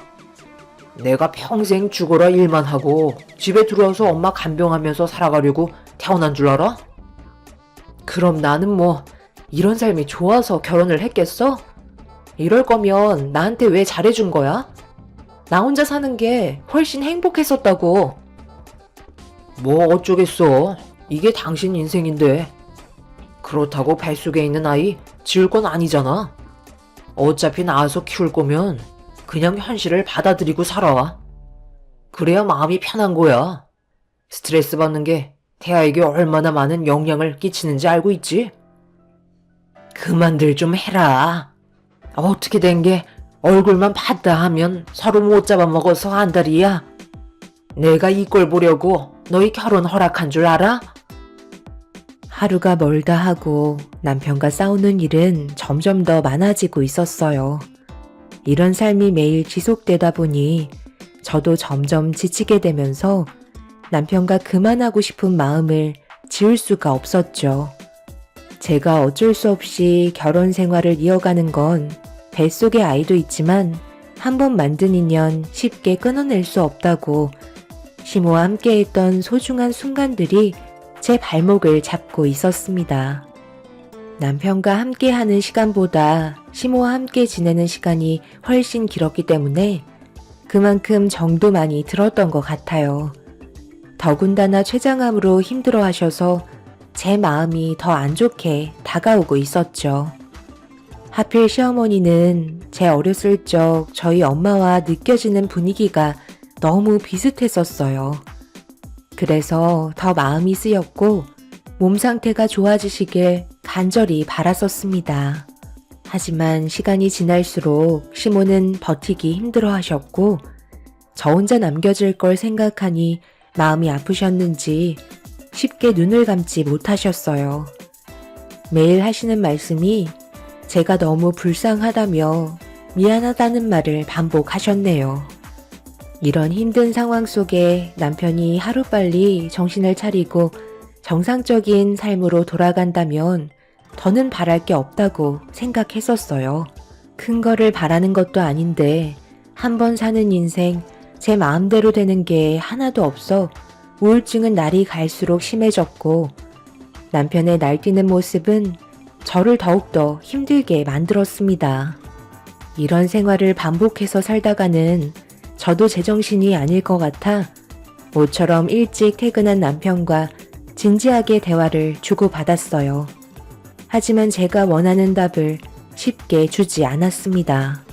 내가 평생 죽어라 일만 하고 집에 들어와서 엄마 간병하면서 살아가려고 태어난 줄 알아? 그럼 나는 뭐 이런 삶이 좋아서 결혼을 했겠어? 이럴 거면 나한테 왜 잘해준 거야? 나 혼자 사는 게 훨씬 행복했었다고. 뭐 어쩌겠어. 이게 당신 인생인데. 그렇다고 뱃속에 있는 아이 지울 건 아니잖아. 어차피 낳아서 키울 거면 그냥 현실을 받아들이고 살아. 그래야 마음이 편한 거야. 스트레스 받는 게 태아에게 얼마나 많은 영향을 끼치는지 알고 있지? 그만들 좀 해라. 어떻게 된 게 얼굴만 봤다 하면 서로 못 잡아먹어서 안달이야. 내가 이 꼴 보려고 너희 결혼 허락한 줄 알아? 하루가 멀다 하고 남편과 싸우는 일은 점점 더 많아지고 있었어요. 이런 삶이 매일 지속되다 보니 저도 점점 지치게 되면서 남편과 그만하고 싶은 마음을 지울 수가 없었죠. 제가 어쩔 수 없이 결혼 생활을 이어가는 건 뱃속에 아이도 있지만 한 번 만든 인연 쉽게 끊어낼 수 없다고 시모와 함께했던 소중한 순간들이 제 발목을 잡고 있었습니다. 남편과 함께하는 시간보다 시모와 함께 지내는 시간이 훨씬 길었기 때문에 그만큼 정도 많이 들었던 것 같아요. 더군다나 췌장암으로 힘들어하셔서 제 마음이 더 안 좋게 다가오고 있었죠. 하필 시어머니는 제 어렸을 적 저희 엄마와 느껴지는 분위기가 너무 비슷했었어요. 그래서 더 마음이 쓰였고 몸 상태가 좋아지시길 간절히 바랐었습니다. 하지만 시간이 지날수록 시모는 버티기 힘들어 하셨고 저 혼자 남겨질 걸 생각하니 마음이 아프셨는지 쉽게 눈을 감지 못하셨어요. 매일 하시는 말씀이 제가 너무 불쌍하다며 미안하다는 말을 반복하셨네요. 이런 힘든 상황 속에 남편이 하루빨리 정신을 차리고 정상적인 삶으로 돌아간다면 더는 바랄 게 없다고 생각했었어요. 큰 거를 바라는 것도 아닌데 한 번 사는 인생 제 마음대로 되는 게 하나도 없어 우울증은 날이 갈수록 심해졌고 남편의 날뛰는 모습은 저를 더욱더 힘들게 만들었습니다. 이런 생활을 반복해서 살다가는 저도 제정신이 아닐 것 같아 모처럼 일찍 퇴근한 남편과 진지하게 대화를 주고받았어요. 하지만 제가 원하는 답을 쉽게 주지 않았습니다.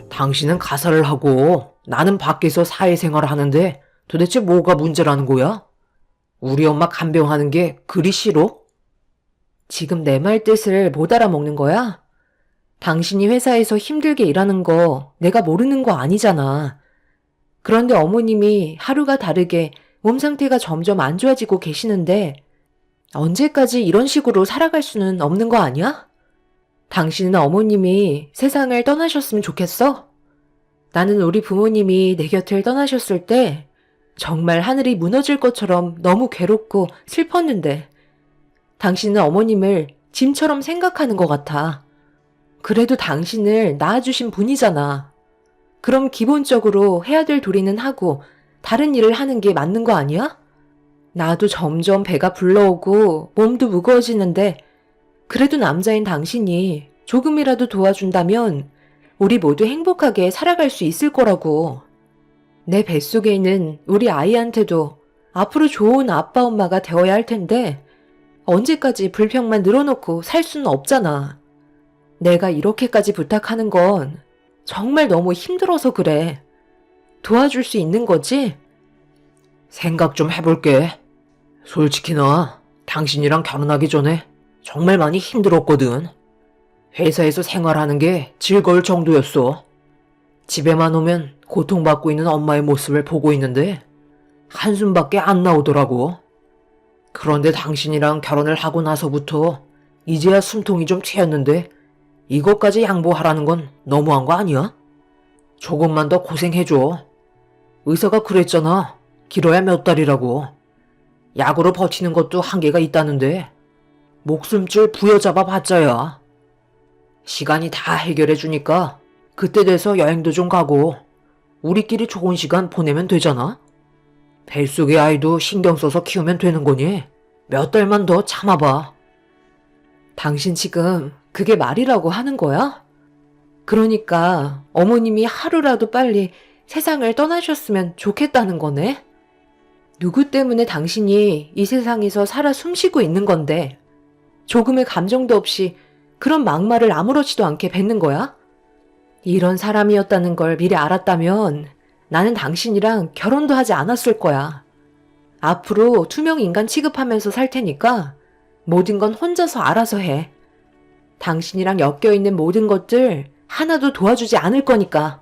당신은 가사를 하고 나는 밖에서 사회생활을 하는데 도대체 뭐가 문제라는 거야? 우리 엄마 간병하는 게 그리 싫어? 지금 내 말 뜻을 못 알아먹는 거야? 당신이 회사에서 힘들게 일하는 거 내가 모르는 거 아니잖아. 그런데 어머님이 하루가 다르게 몸 상태가 점점 안 좋아지고 계시는데 언제까지 이런 식으로 살아갈 수는 없는 거 아니야? 당신은 어머님이 세상을 떠나셨으면 좋겠어? 나는 우리 부모님이 내 곁을 떠나셨을 때 정말 하늘이 무너질 것처럼 너무 괴롭고 슬펐는데 당신은 어머님을 짐처럼 생각하는 것 같아. 그래도 당신을 낳아주신 분이잖아. 그럼 기본적으로 해야 될 도리는 하고 다른 일을 하는 게 맞는 거 아니야? 나도 점점 배가 불러오고 몸도 무거워지는데 그래도 남자인 당신이 조금이라도 도와준다면 우리 모두 행복하게 살아갈 수 있을 거라고. 내 뱃속에 있는 우리 아이한테도 앞으로 좋은 아빠 엄마가 되어야 할 텐데 언제까지 불평만 늘어놓고 살 수는 없잖아. 내가 이렇게까지 부탁하는 건 정말 너무 힘들어서 그래. 도와줄 수 있는 거지? 생각 좀 해볼게. 솔직히 나 당신이랑 결혼하기 전에 정말 많이 힘들었거든. 회사에서 생활하는 게 즐거울 정도였어. 집에만 오면 고통받고 있는 엄마의 모습을 보고 있는데 한숨밖에 안 나오더라고. 그런데 당신이랑 결혼을 하고 나서부터 이제야 숨통이 좀 트였는데 이것까지 양보하라는 건 너무한 거 아니야? 조금만 더 고생해줘. 의사가 그랬잖아. 길어야 몇 달이라고. 약으로 버티는 것도 한계가 있다는데 목숨줄 부여잡아 봤자야. 시간이 다 해결해 주니까 그때 돼서 여행도 좀 가고 우리끼리 좋은 시간 보내면 되잖아. 뱃속의 아이도 신경 써서 키우면 되는 거니 몇 달만 더 참아봐. 당신 지금 그게 말이라고 하는 거야? 그러니까 어머님이 하루라도 빨리 세상을 떠나셨으면 좋겠다는 거네? 누구 때문에 당신이 이 세상에서 살아 숨쉬고 있는 건데 조금의 감정도 없이 그런 막말을 아무렇지도 않게 뱉는 거야? 이런 사람이었다는 걸 미리 알았다면 나는 당신이랑 결혼도 하지 않았을 거야. 앞으로 투명 인간 취급하면서 살 테니까 모든 건 혼자서 알아서 해. 당신이랑 엮여있는 모든 것들 하나도 도와주지 않을 거니까.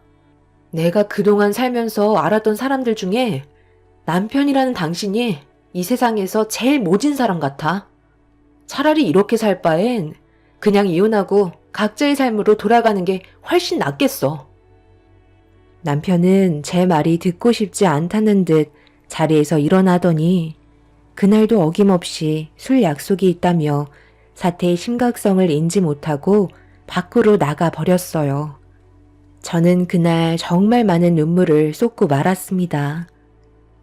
내가 그동안 살면서 알았던 사람들 중에 남편이라는 당신이 이 세상에서 제일 모진 사람 같아. 차라리 이렇게 살 바엔 그냥 이혼하고 각자의 삶으로 돌아가는 게 훨씬 낫겠어. 남편은 제 말이 듣고 싶지 않다는 듯 자리에서 일어나더니 그날도 어김없이 술 약속이 있다며 사태의 심각성을 인지 못하고 밖으로 나가 버렸어요. 저는 그날 정말 많은 눈물을 쏟고 말았습니다.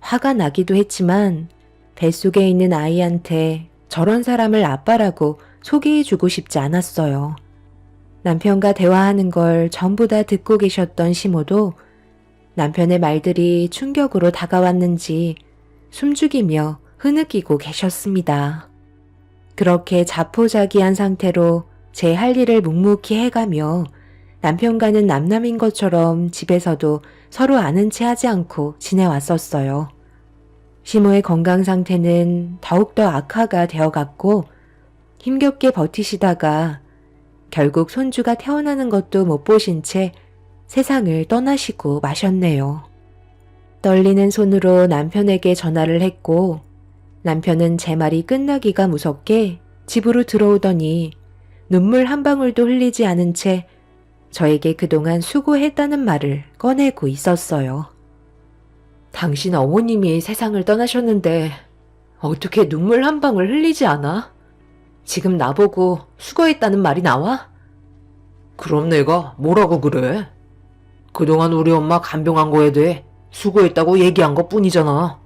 화가 나기도 했지만 뱃속에 있는 아이한테 저런 사람을 아빠라고 소개해주고 싶지 않았어요. 남편과 대화하는 걸 전부 다 듣고 계셨던 시모도 남편의 말들이 충격으로 다가왔는지 숨죽이며 흐느끼고 계셨습니다. 그렇게 자포자기한 상태로 제 할 일을 묵묵히 해가며 남편과는 남남인 것처럼 집에서도 서로 아는 체 하지 않고 지내왔었어요. 시모의 건강 상태는 더욱더 악화가 되어갔고 힘겹게 버티시다가 결국 손주가 태어나는 것도 못 보신 채 세상을 떠나시고 마셨네요. 떨리는 손으로 남편에게 전화를 했고 남편은 제 말이 끝나기가 무섭게 집으로 들어오더니 눈물 한 방울도 흘리지 않은 채 저에게 그동안 수고했다는 말을 꺼내고 있었어요. 당신 어머님이 세상을 떠나셨는데 어떻게 눈물 한 방울 흘리지 않아? 지금 나보고 수거했다는 말이 나와? 그럼 내가 뭐라고 그래? 그동안 우리 엄마 간병한 거에 대해 수고했다고 얘기한 것 뿐이잖아.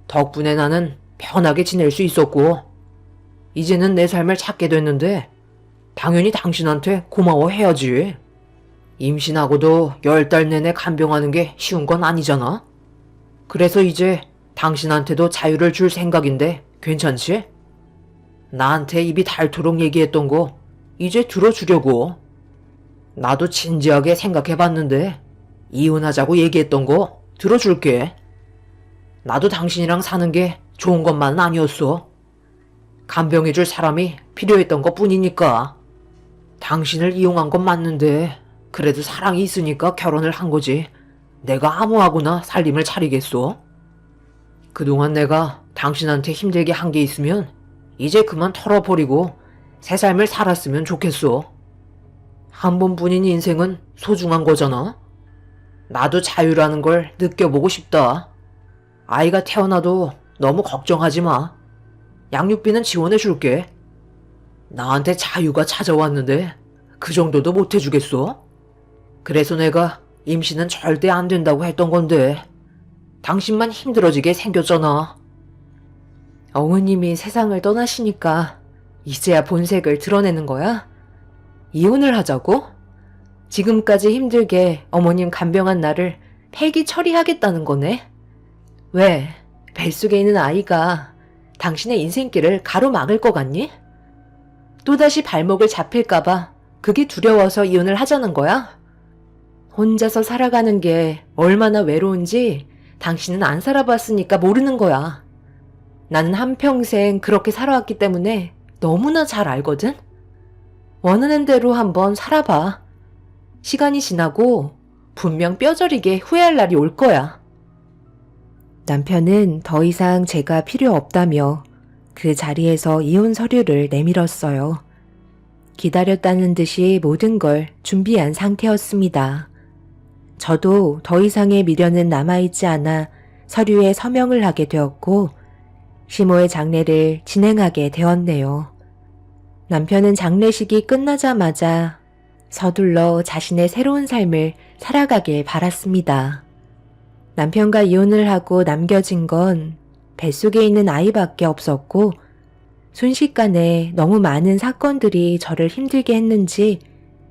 덕분에 나는 편하게 지낼 수 있었고, 이제는 내 삶을 찾게 됐는데, 당연히 당신한테 고마워해야지. 임신하고도 10달 내내 간병하는 게 쉬운 건 아니잖아. 그래서 이제 당신한테도 자유를 줄 생각인데 괜찮지? 나한테 입이 닳도록 얘기했던 거 이제 들어주려고. 나도 진지하게 생각해봤는데 이혼하자고 얘기했던 거 들어줄게. 나도 당신이랑 사는 게 좋은 것만은 아니었어. 간병해줄 사람이 필요했던 것 뿐이니까. 당신을 이용한 건 맞는데 그래도 사랑이 있으니까 결혼을 한 거지. 내가 아무하고나 살림을 차리겠어? 그동안 내가 당신한테 힘들게 한 게 있으면 이제 그만 털어버리고 새 삶을 살았으면 좋겠어. 한 번뿐인 인생은 소중한 거잖아. 나도 자유라는 걸 느껴보고 싶다. 아이가 태어나도 너무 걱정하지 마. 양육비는 지원해 줄게. 나한테 자유가 찾아왔는데 그 정도도 못 해주겠어? 그래서 내가 임신은 절대 안 된다고 했던 건데 당신만 힘들어지게 생겼잖아. 어머님이 세상을 떠나시니까 이제야 본색을 드러내는 거야? 이혼을 하자고? 지금까지 힘들게 어머님 간병한 나를 폐기 처리하겠다는 거네? 왜? 뱃속에 있는 아이가 당신의 인생길을 가로막을 것 같니? 또다시 발목을 잡힐까봐 그게 두려워서 이혼을 하자는 거야? 혼자서 살아가는 게 얼마나 외로운지 당신은 안 살아봤으니까 모르는 거야. 나는 한평생 그렇게 살아왔기 때문에 너무나 잘 알거든? 원하는 대로 한번 살아봐. 시간이 지나고 분명 뼈저리게 후회할 날이 올 거야. 남편은 더 이상 제가 필요 없다며 그 자리에서 이혼 서류를 내밀었어요. 기다렸다는 듯이 모든 걸 준비한 상태였습니다. 저도 더 이상의 미련은 남아있지 않아 서류에 서명을 하게 되었고 시모의 장례를 진행하게 되었네요. 남편은 장례식이 끝나자마자 서둘러 자신의 새로운 삶을 살아가길 바랐습니다. 남편과 이혼을 하고 남겨진 건 뱃속에 있는 아이밖에 없었고 순식간에 너무 많은 사건들이 저를 힘들게 했는지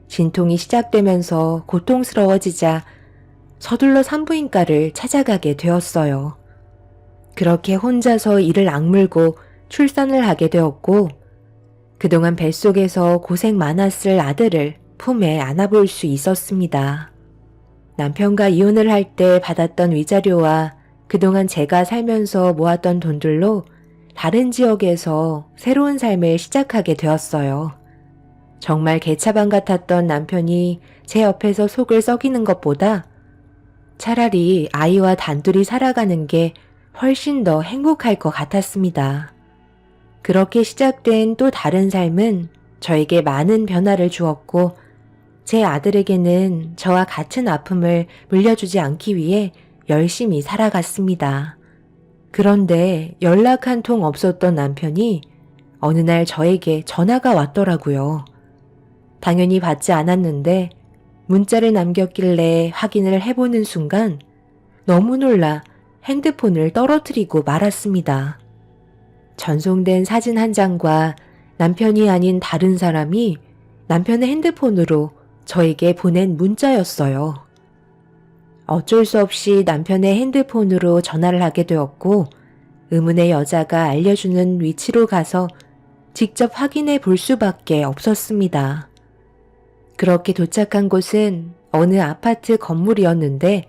진통이 시작되면서 고통스러워지자 서둘러 산부인과를 찾아가게 되었어요. 그렇게 혼자서 이를 악물고 출산을 하게 되었고 그동안 뱃속에서 고생 많았을 아들을 품에 안아볼 수 있었습니다. 남편과 이혼을 할 때 받았던 위자료와 그동안 제가 살면서 모았던 돈들로 다른 지역에서 새로운 삶을 시작하게 되었어요. 정말 개차반 같았던 남편이 제 옆에서 속을 썩이는 것보다 차라리 아이와 단둘이 살아가는 게 훨씬 더 행복할 것 같았습니다. 그렇게 시작된 또 다른 삶은 저에게 많은 변화를 주었고 제 아들에게는 저와 같은 아픔을 물려주지 않기 위해 열심히 살아갔습니다. 그런데 연락 한 통 없었던 남편이 어느 날 저에게 전화가 왔더라고요. 당연히 받지 않았는데 문자를 남겼길래 확인을 해보는 순간 너무 놀라 핸드폰을 떨어뜨리고 말았습니다. 전송된 사진 한 장과 남편이 아닌 다른 사람이 남편의 핸드폰으로 저에게 보낸 문자였어요. 어쩔 수 없이 남편의 핸드폰으로 전화를 하게 되었고 의문의 여자가 알려주는 위치로 가서 직접 확인해 볼 수밖에 없었습니다. 그렇게 도착한 곳은 어느 아파트 건물이었는데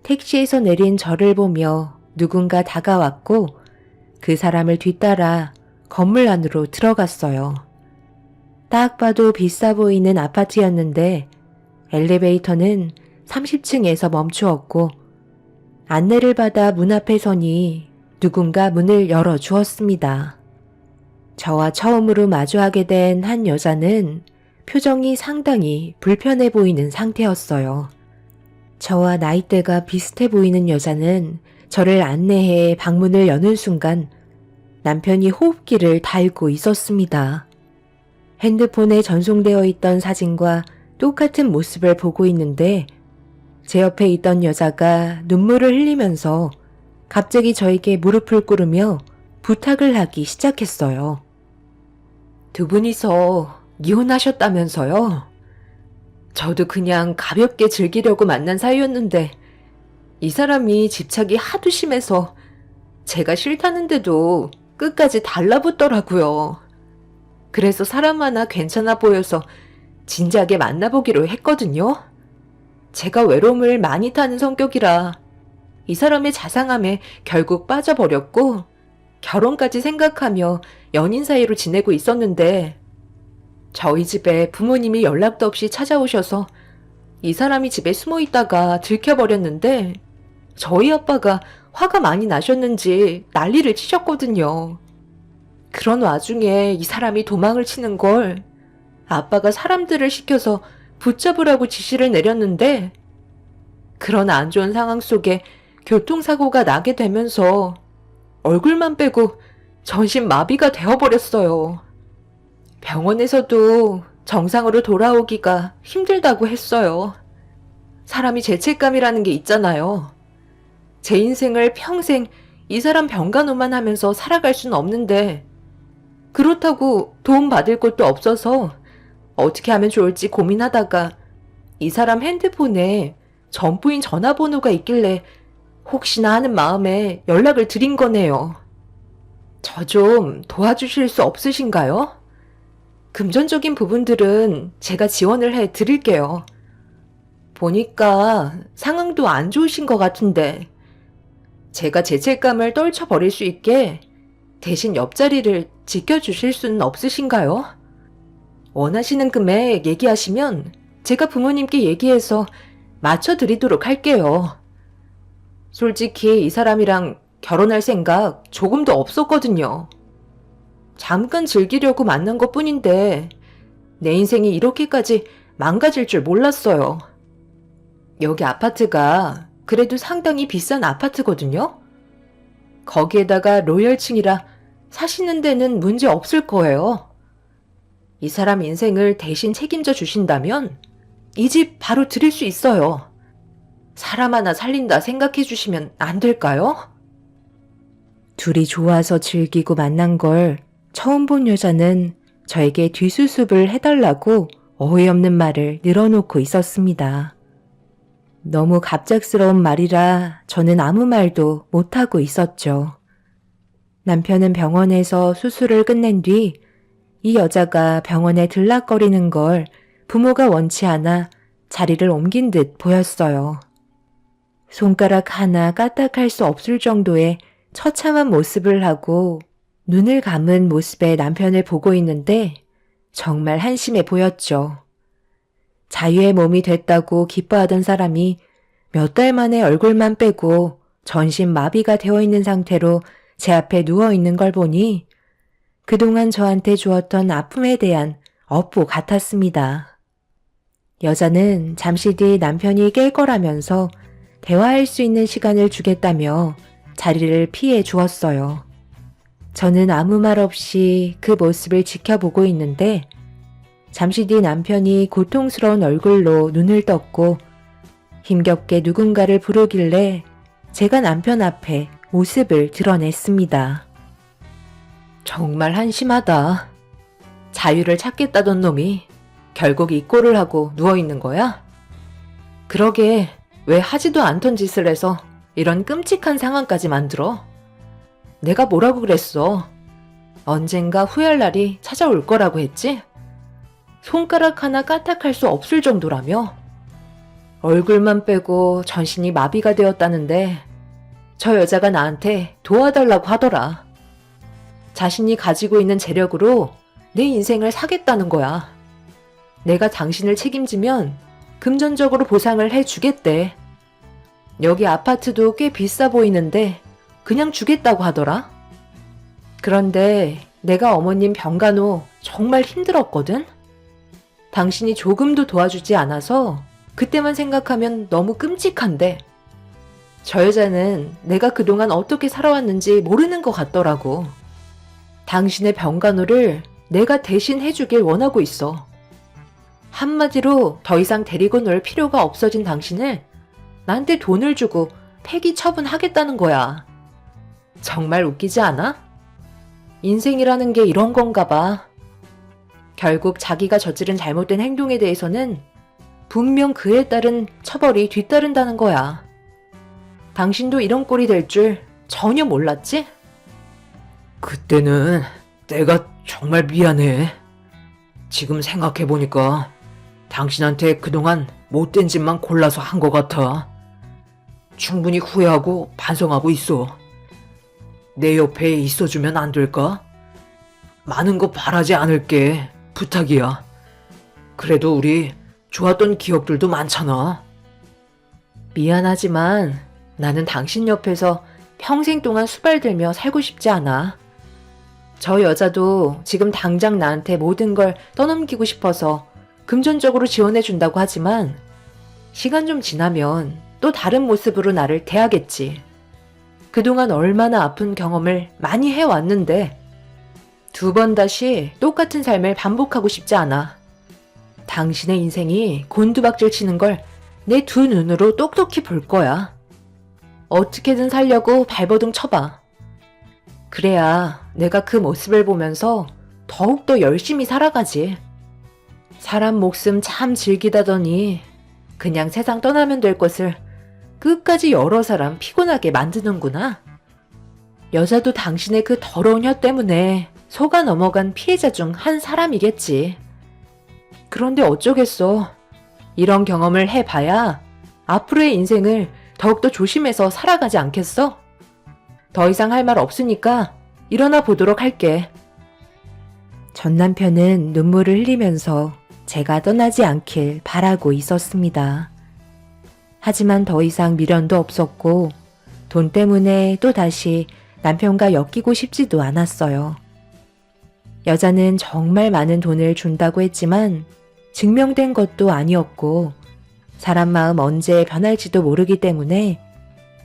택시에서 내린 저를 보며 누군가 다가왔고 그 사람을 뒤따라 건물 안으로 들어갔어요. 딱 봐도 비싸 보이는 아파트였는데 엘리베이터는 30층에서 멈추었고 안내를 받아 문 앞에 서니 누군가 문을 열어주었습니다. 저와 처음으로 마주하게 된 한 여자는 표정이 상당히 불편해 보이는 상태였어요. 저와 나이대가 비슷해 보이는 여자는 저를 안내해 방문을 여는 순간 남편이 호흡기를 달고 있었습니다. 핸드폰에 전송되어 있던 사진과 똑같은 모습을 보고 있는데 제 옆에 있던 여자가 눈물을 흘리면서 갑자기 저에게 무릎을 꿇으며 부탁을 하기 시작했어요. 두 분이서 이혼하셨다면서요? 저도 그냥 가볍게 즐기려고 만난 사이였는데 이 사람이 집착이 하도 심해서 제가 싫다는데도 끝까지 달라붙더라고요. 그래서 사람 하나 괜찮아 보여서 진지하게 만나보기로 했거든요. 제가 외로움을 많이 타는 성격이라 이 사람의 자상함에 결국 빠져버렸고 결혼까지 생각하며 연인 사이로 지내고 있었는데 저희 집에 부모님이 연락도 없이 찾아오셔서 이 사람이 집에 숨어 있다가 들켜버렸는데 저희 아빠가 화가 많이 나셨는지 난리를 치셨거든요. 그런 와중에 이 사람이 도망을 치는 걸 아빠가 사람들을 시켜서 붙잡으라고 지시를 내렸는데 그런 안 좋은 상황 속에 교통사고가 나게 되면서 얼굴만 빼고 전신 마비가 되어버렸어요. 병원에서도 정상으로 돌아오기가 힘들다고 했어요. 사람이 죄책감이라는 게 있잖아요. 제 인생을 평생 이 사람 병간호만 하면서 살아갈 수는 없는데 그렇다고 도움 받을 곳도 없어서 어떻게 하면 좋을지 고민하다가 이 사람 핸드폰에 전부인 전화번호가 있길래 혹시나 하는 마음에 연락을 드린 거네요. 저 좀 도와주실 수 없으신가요? 금전적인 부분들은 제가 지원을 해 드릴게요. 보니까 상황도 안 좋으신 것 같은데 제가 죄책감을 떨쳐버릴 수 있게 대신 옆자리를 지켜주실 수는 없으신가요? 원하시는 금액 얘기하시면 제가 부모님께 얘기해서 맞춰드리도록 할게요. 솔직히 이 사람이랑 결혼할 생각 조금도 없었거든요. 잠깐 즐기려고 만난 것 뿐인데 내 인생이 이렇게까지 망가질 줄 몰랐어요. 여기 아파트가 그래도 상당히 비싼 아파트거든요. 거기에다가 로열층이라 사시는 데는 문제 없을 거예요. 이 사람 인생을 대신 책임져 주신다면 이 집 바로 드릴 수 있어요. 사람 하나 살린다 생각해 주시면 안 될까요? 둘이 좋아서 즐기고 만난 걸 처음 본 여자는 저에게 뒤수습을 해달라고 어이없는 말을 늘어놓고 있었습니다. 너무 갑작스러운 말이라 저는 아무 말도 못하고 있었죠. 남편은 병원에서 수술을 끝낸 뒤 이 여자가 병원에 들락거리는 걸 부모가 원치 않아 자리를 옮긴 듯 보였어요. 손가락 하나 까딱할 수 없을 정도의 처참한 모습을 하고 눈을 감은 모습의 남편을 보고 있는데 정말 한심해 보였죠. 자유의 몸이 됐다고 기뻐하던 사람이 몇 달 만에 얼굴만 빼고 전신 마비가 되어 있는 상태로 제 앞에 누워 있는 걸 보니 그동안 저한테 주었던 아픔에 대한 업보 같았습니다. 여자는 잠시 뒤 남편이 깰 거라면서 대화할 수 있는 시간을 주겠다며 자리를 피해 주었어요. 저는 아무 말 없이 그 모습을 지켜보고 있는데 잠시 뒤 남편이 고통스러운 얼굴로 눈을 떴고 힘겹게 누군가를 부르길래 제가 남편 앞에 모습을 드러냈습니다. 정말 한심하다. 자유를 찾겠다던 놈이 결국 이 꼴을 하고 누워있는 거야? 그러게 왜 하지도 않던 짓을 해서 이런 끔찍한 상황까지 만들어? 내가 뭐라고 그랬어? 언젠가 후회할 날이 찾아올 거라고 했지? 손가락 하나 까딱할 수 없을 정도라며? 얼굴만 빼고 전신이 마비가 되었다는데 저 여자가 나한테 도와달라고 하더라. 자신이 가지고 있는 재력으로 내 인생을 사겠다는 거야. 내가 당신을 책임지면 금전적으로 보상을 해주겠대. 여기 아파트도 꽤 비싸 보이는데 그냥 주겠다고 하더라. 그런데 내가 어머님 병간호 정말 힘들었거든? 당신이 조금도 도와주지 않아서 그때만 생각하면 너무 끔찍한데 저 여자는 내가 그동안 어떻게 살아왔는지 모르는 것 같더라고. 당신의 병간호를 내가 대신 해주길 원하고 있어. 한마디로 더 이상 데리고 놀 필요가 없어진 당신을 나한테 돈을 주고 폐기 처분하겠다는 거야. 정말 웃기지 않아? 인생이라는 게 이런 건가 봐. 결국 자기가 저지른 잘못된 행동에 대해서는 분명 그에 따른 처벌이 뒤따른다는 거야. 당신도 이런 꼴이 될 줄 전혀 몰랐지? 그때는 내가 정말 미안해. 지금 생각해보니까 당신한테 그동안 못된 짓만 골라서 한 것 같아. 충분히 후회하고 반성하고 있어. 내 옆에 있어주면 안 될까? 많은 거 바라지 않을게. 부탁이야. 그래도 우리 좋았던 기억들도 많잖아. 미안하지만 나는 당신 옆에서 평생 동안 수발들며 살고 싶지 않아. 저 여자도 지금 당장 나한테 모든 걸 떠넘기고 싶어서 금전적으로 지원해준다고 하지만 시간 좀 지나면 또 다른 모습으로 나를 대하겠지. 그동안 얼마나 아픈 경험을 많이 해왔는데 두 번 다시 똑같은 삶을 반복하고 싶지 않아. 당신의 인생이 곤두박질 치는 걸 내 두 눈으로 똑똑히 볼 거야. 어떻게든 살려고 발버둥 쳐봐. 그래야 내가 그 모습을 보면서 더욱더 열심히 살아가지. 사람 목숨 참 즐기다더니 그냥 세상 떠나면 될 것을 끝까지 여러 사람 피곤하게 만드는구나. 여자도 당신의 그 더러운 혀 때문에 속아 넘어간 피해자 중 한 사람이겠지. 그런데 어쩌겠어. 이런 경험을 해봐야 앞으로의 인생을 더욱더 조심해서 살아가지 않겠어? 더 이상 할 말 없으니까 일어나 보도록 할게. 전 남편은 눈물을 흘리면서 제가 떠나지 않길 바라고 있었습니다. 하지만 더 이상 미련도 없었고 돈 때문에 또다시 남편과 엮이고 싶지도 않았어요. 여자는 정말 많은 돈을 준다고 했지만 증명된 것도 아니었고 사람 마음 언제 변할지도 모르기 때문에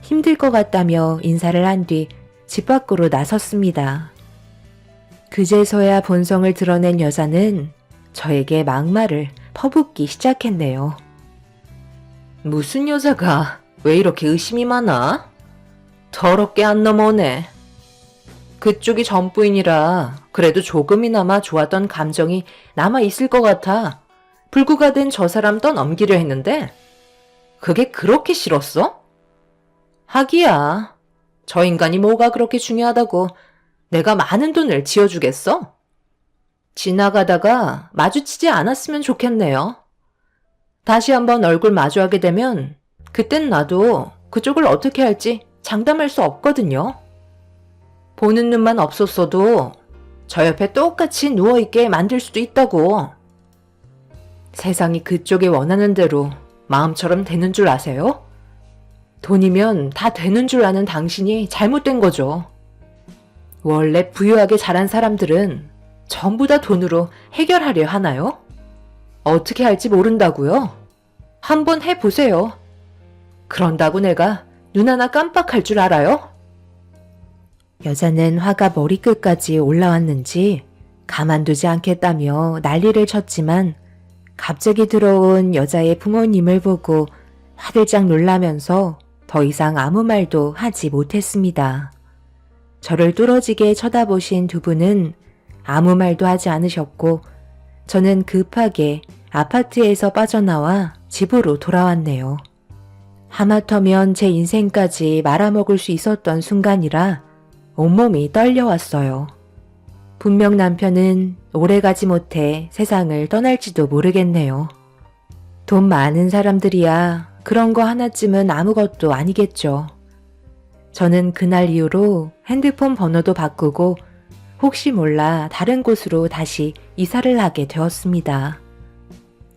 힘들 것 같다며 인사를 한 뒤 집 밖으로 나섰습니다. 그제서야 본성을 드러낸 여자는 저에게 막말을 퍼붓기 시작했네요. 무슨 여자가 왜 이렇게 의심이 많아? 더럽게 안 넘어오네. 그쪽이 전부인이라 그래도 조금이나마 좋았던 감정이 남아있을 것 같아 불구가 된 저 사람 떠넘기려 했는데 그게 그렇게 싫었어? 하기야. 저 인간이 뭐가 그렇게 중요하다고 내가 많은 돈을 지어주겠어? 지나가다가 마주치지 않았으면 좋겠네요. 다시 한번 얼굴 마주하게 되면 그땐 나도 그쪽을 어떻게 할지 장담할 수 없거든요. 보는 눈만 없었어도 저 옆에 똑같이 누워있게 만들 수도 있다고. 세상이 그쪽이 원하는 대로 마음처럼 되는 줄 아세요? 돈이면 다 되는 줄 아는 당신이 잘못된 거죠. 원래 부유하게 자란 사람들은 전부 다 돈으로 해결하려 하나요? 어떻게 할지 모른다고요? 한번 해보세요. 그런다고 내가 눈 하나 깜빡할 줄 알아요? 여자는 화가 머리끝까지 올라왔는지 가만두지 않겠다며 난리를 쳤지만 갑자기 들어온 여자의 부모님을 보고 화들짝 놀라면서 더 이상 아무 말도 하지 못했습니다. 저를 뚫어지게 쳐다보신 두 분은 아무 말도 하지 않으셨고 저는 급하게 아파트에서 빠져나와 집으로 돌아왔네요. 하마터면 제 인생까지 말아먹을 수 있었던 순간이라 온몸이 떨려왔어요. 분명 남편은 오래가지 못해 세상을 떠날지도 모르겠네요. 돈 많은 사람들이야 그런 거 하나쯤은 아무것도 아니겠죠. 저는 그날 이후로 핸드폰 번호도 바꾸고 혹시 몰라 다른 곳으로 다시 이사를 하게 되었습니다.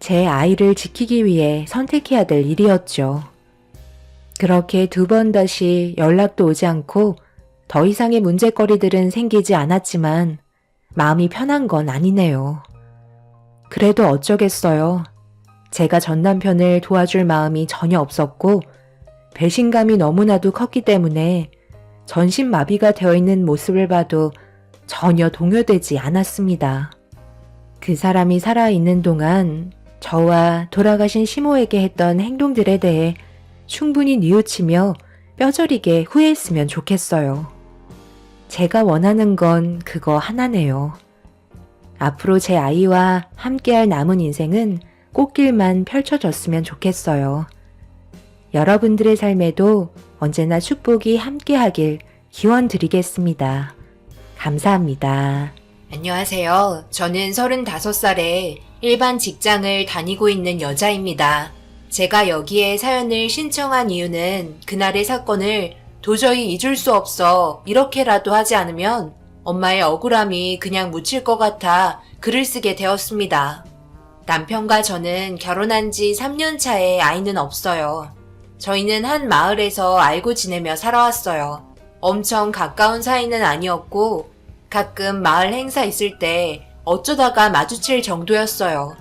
제 아이를 지키기 위해 선택해야 될 일이었죠. 그렇게 두 번 다시 연락도 오지 않고 더 이상의 문제거리들은 생기지 않았지만 마음이 편한 건 아니네요. 그래도 어쩌겠어요. 제가 전 남편을 도와줄 마음이 전혀 없었고 배신감이 너무나도 컸기 때문에 전신마비가 되어 있는 모습을 봐도 전혀 동요되지 않았습니다. 그 사람이 살아있는 동안 저와 돌아가신 시모에게 했던 행동들에 대해 충분히 뉘우치며 뼈저리게 후회했으면 좋겠어요. 제가 원하는 건 그거 하나네요. 앞으로 제 아이와 함께할 남은 인생은 꽃길만 펼쳐졌으면 좋겠어요. 여러분들의 삶에도 언제나 축복이 함께하길 기원드리겠습니다. 감사합니다. 안녕하세요. 저는 35살에 일반 직장을 다니고 있는 여자입니다. 제가 여기에 사연을 신청한 이유는 그날의 사건을 도저히 잊을 수 없어 이렇게라도 하지 않으면 엄마의 억울함이 그냥 묻힐 것 같아 글을 쓰게 되었습니다. 남편과 저는 결혼한 지 3년 차에 아이는 없어요. 저희는 한 마을에서 알고 지내며 살아왔어요. 엄청 가까운 사이는 아니었고 가끔 마을 행사 있을 때 어쩌다가 마주칠 정도였어요.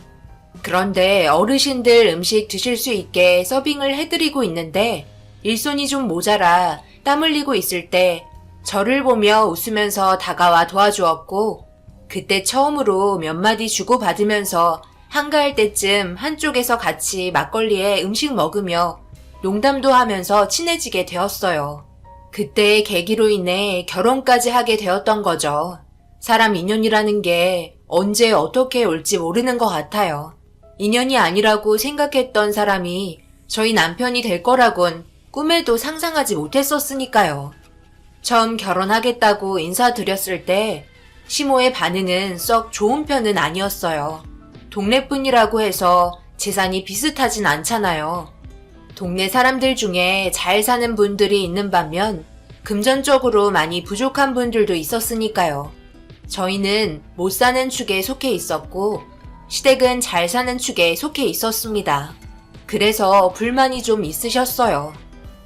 그런데 어르신들 음식 드실 수 있게 서빙을 해드리고 있는데 일손이 좀 모자라 땀 흘리고 있을 때 저를 보며 웃으면서 다가와 도와주었고 그때 처음으로 몇 마디 주고받으면서 한가할 때쯤 한쪽에서 같이 막걸리에 음식 먹으며 농담도 하면서 친해지게 되었어요. 그때의 계기로 인해 결혼까지 하게 되었던 거죠. 사람 인연이라는 게 언제 어떻게 올지 모르는 것 같아요. 인연이 아니라고 생각했던 사람이 저희 남편이 될 거라곤 꿈에도 상상하지 못했었으니까요. 처음 결혼하겠다고 인사드렸을 때 시모의 반응은 썩 좋은 편은 아니었어요. 동네뿐이라고 해서 재산이 비슷하진 않잖아요. 동네 사람들 중에 잘 사는 분들이 있는 반면 금전적으로 많이 부족한 분들도 있었으니까요. 저희는 못 사는 축에 속해 있었고 시댁은 잘 사는 축에 속해 있었습니다. 그래서 불만이 좀 있으셨어요.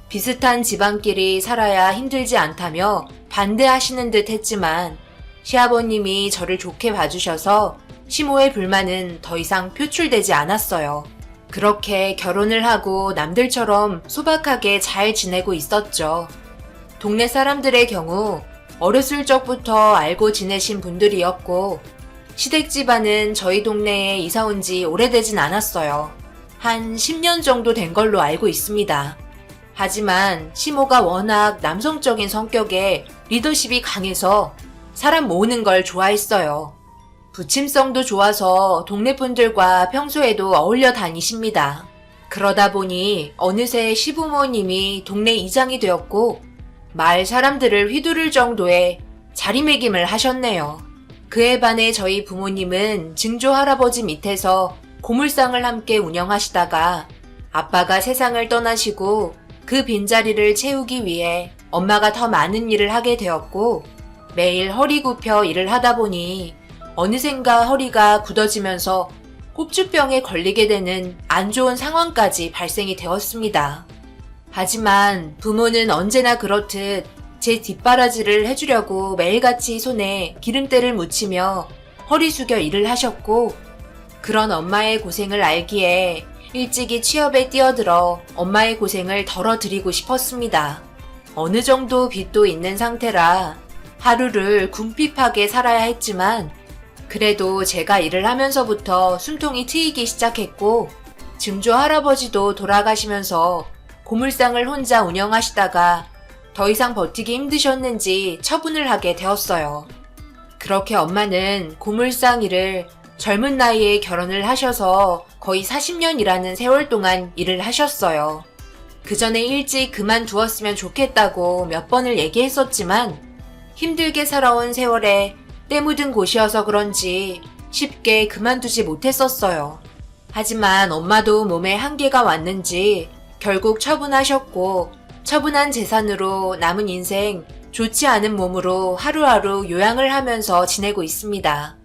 비슷한 집안끼리 살아야 힘들지 않다며 반대하시는 듯 했지만 시아버님이 저를 좋게 봐주셔서 시모의 불만은 더 이상 표출되지 않았어요. 그렇게 결혼을 하고 남들처럼 소박하게 잘 지내고 있었죠. 동네 사람들의 경우 어렸을 적부터 알고 지내신 분들이었고 시댁 집안은 저희 동네에 이사 온 지 오래되진 않았어요. 한 10년 정도 된 걸로 알고 있습니다. 하지만 시모가 워낙 남성적인 성격에 리더십이 강해서 사람 모으는 걸 좋아했어요. 부침성도 좋아서 동네 분들과 평소에도 어울려 다니십니다. 그러다 보니 어느새 시부모님이 동네 이장이 되었고 마을 사람들을 휘두를 정도의 자리매김을 하셨네요. 그에 반해 저희 부모님은 증조 할아버지 밑에서 고물상을 함께 운영하시다가 아빠가 세상을 떠나시고 그 빈자리를 채우기 위해 엄마가 더 많은 일을 하게 되었고 매일 허리 굽혀 일을 하다 보니 어느샌가 허리가 굳어지면서 꼽주병에 걸리게 되는 안 좋은 상황까지 발생이 되었습니다. 하지만 부모는 언제나 그렇듯 제 뒷바라지를 해주려고 매일같이 손에 기름때를 묻히며 허리 숙여 일을 하셨고 그런 엄마의 고생을 알기에 일찍이 취업에 뛰어들어 엄마의 고생을 덜어드리고 싶었습니다. 어느 정도 빚도 있는 상태라 하루를 궁핍하게 살아야 했지만 그래도 제가 일을 하면서부터 숨통이 트이기 시작했고 증조 할아버지도 돌아가시면서 고물상을 혼자 운영하시다가 더 이상 버티기 힘드셨는지 처분을 하게 되었어요. 그렇게 엄마는 고물상 일을 젊은 나이에 결혼을 하셔서 거의 40년이라는 세월 동안 일을 하셨어요. 그 전에 일찍 그만두었으면 좋겠다고 몇 번을 얘기했었지만 힘들게 살아온 세월에 때 묻은 곳이어서 그런지 쉽게 그만두지 못했었어요. 하지만 엄마도 몸에 한계가 왔는지 결국 처분하셨고 처분한 재산으로 남은 인생 좋지 않은 몸으로 하루하루 요양을 하면서 지내고 있습니다.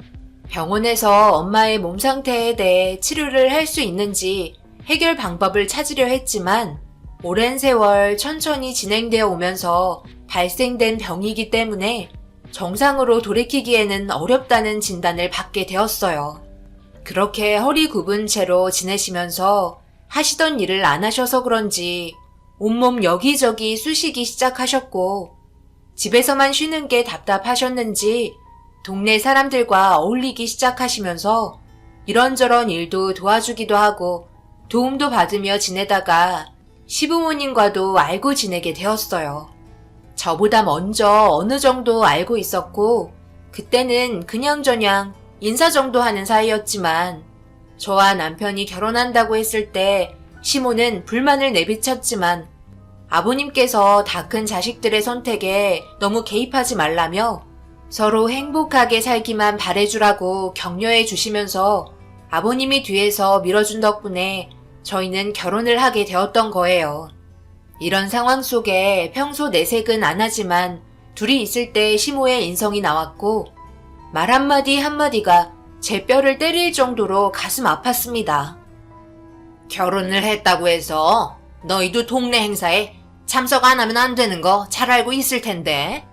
병원에서 엄마의 몸 상태에 대해 치료를 할 수 있는지 해결 방법을 찾으려 했지만 오랜 세월 천천히 진행되어 오면서 발생된 병이기 때문에 정상으로 돌이키기에는 어렵다는 진단을 받게 되었어요. 그렇게 허리 굽은 채로 지내시면서 하시던 일을 안 하셔서 그런지 온몸 여기저기 쑤시기 시작하셨고 집에서만 쉬는 게 답답하셨는지 동네 사람들과 어울리기 시작하시면서 이런저런 일도 도와주기도 하고 도움도 받으며 지내다가 시부모님과도 알고 지내게 되었어요. 저보다 먼저 어느 정도 알고 있었고 그때는 그냥저냥 인사 정도 하는 사이였지만 저와 남편이 결혼한다고 했을 때 시모는 불만을 내비쳤지만 아버님께서 다 큰 자식들의 선택에 너무 개입하지 말라며 서로 행복하게 살기만 바래주라고 격려해 주시면서 아버님이 뒤에서 밀어준 덕분에 저희는 결혼을 하게 되었던 거예요. 이런 상황 속에 평소 내색은 안 하지만 둘이 있을 때 시모의 인성이 나왔고 말 한마디 한마디가 제 뼈를 때릴 정도로 가슴 아팠습니다. 결혼을 했다고 해서 너희도 동네 행사에 참석 안 하면 안 되는 거 잘 알고 있을 텐데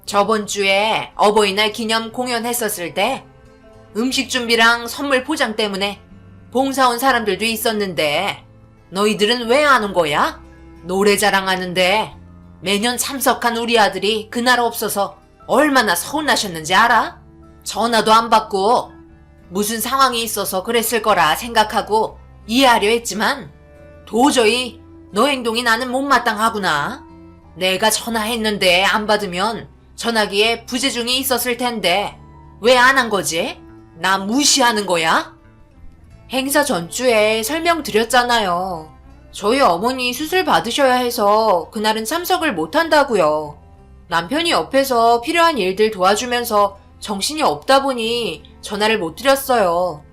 저번 주에 어버이날 기념 공연했었을 때 음식 준비랑 선물 포장 때문에 봉사 온 사람들도 있었는데 너희들은 왜 안 온 거야? 노래 자랑하는데 매년 참석한 우리 아들이 그날 없어서 얼마나 서운하셨는지 알아? 전화도 안 받고 무슨 상황이 있어서 그랬을 거라 생각하고 이해하려 했지만 도저히 너 행동이 나는 못마땅하구나. 내가 전화했는데 안 받으면 전화기에 부재중이 있었을 텐데 왜 안 한 거지? 나 무시하는 거야? 행사 전주에 설명드렸잖아요. 저희 어머니 수술 받으셔야 해서 그날은 참석을 못한다고요. 남편이 옆에서 필요한 일들 도와주면서 정신이 없다 보니 전화를 못 드렸어요.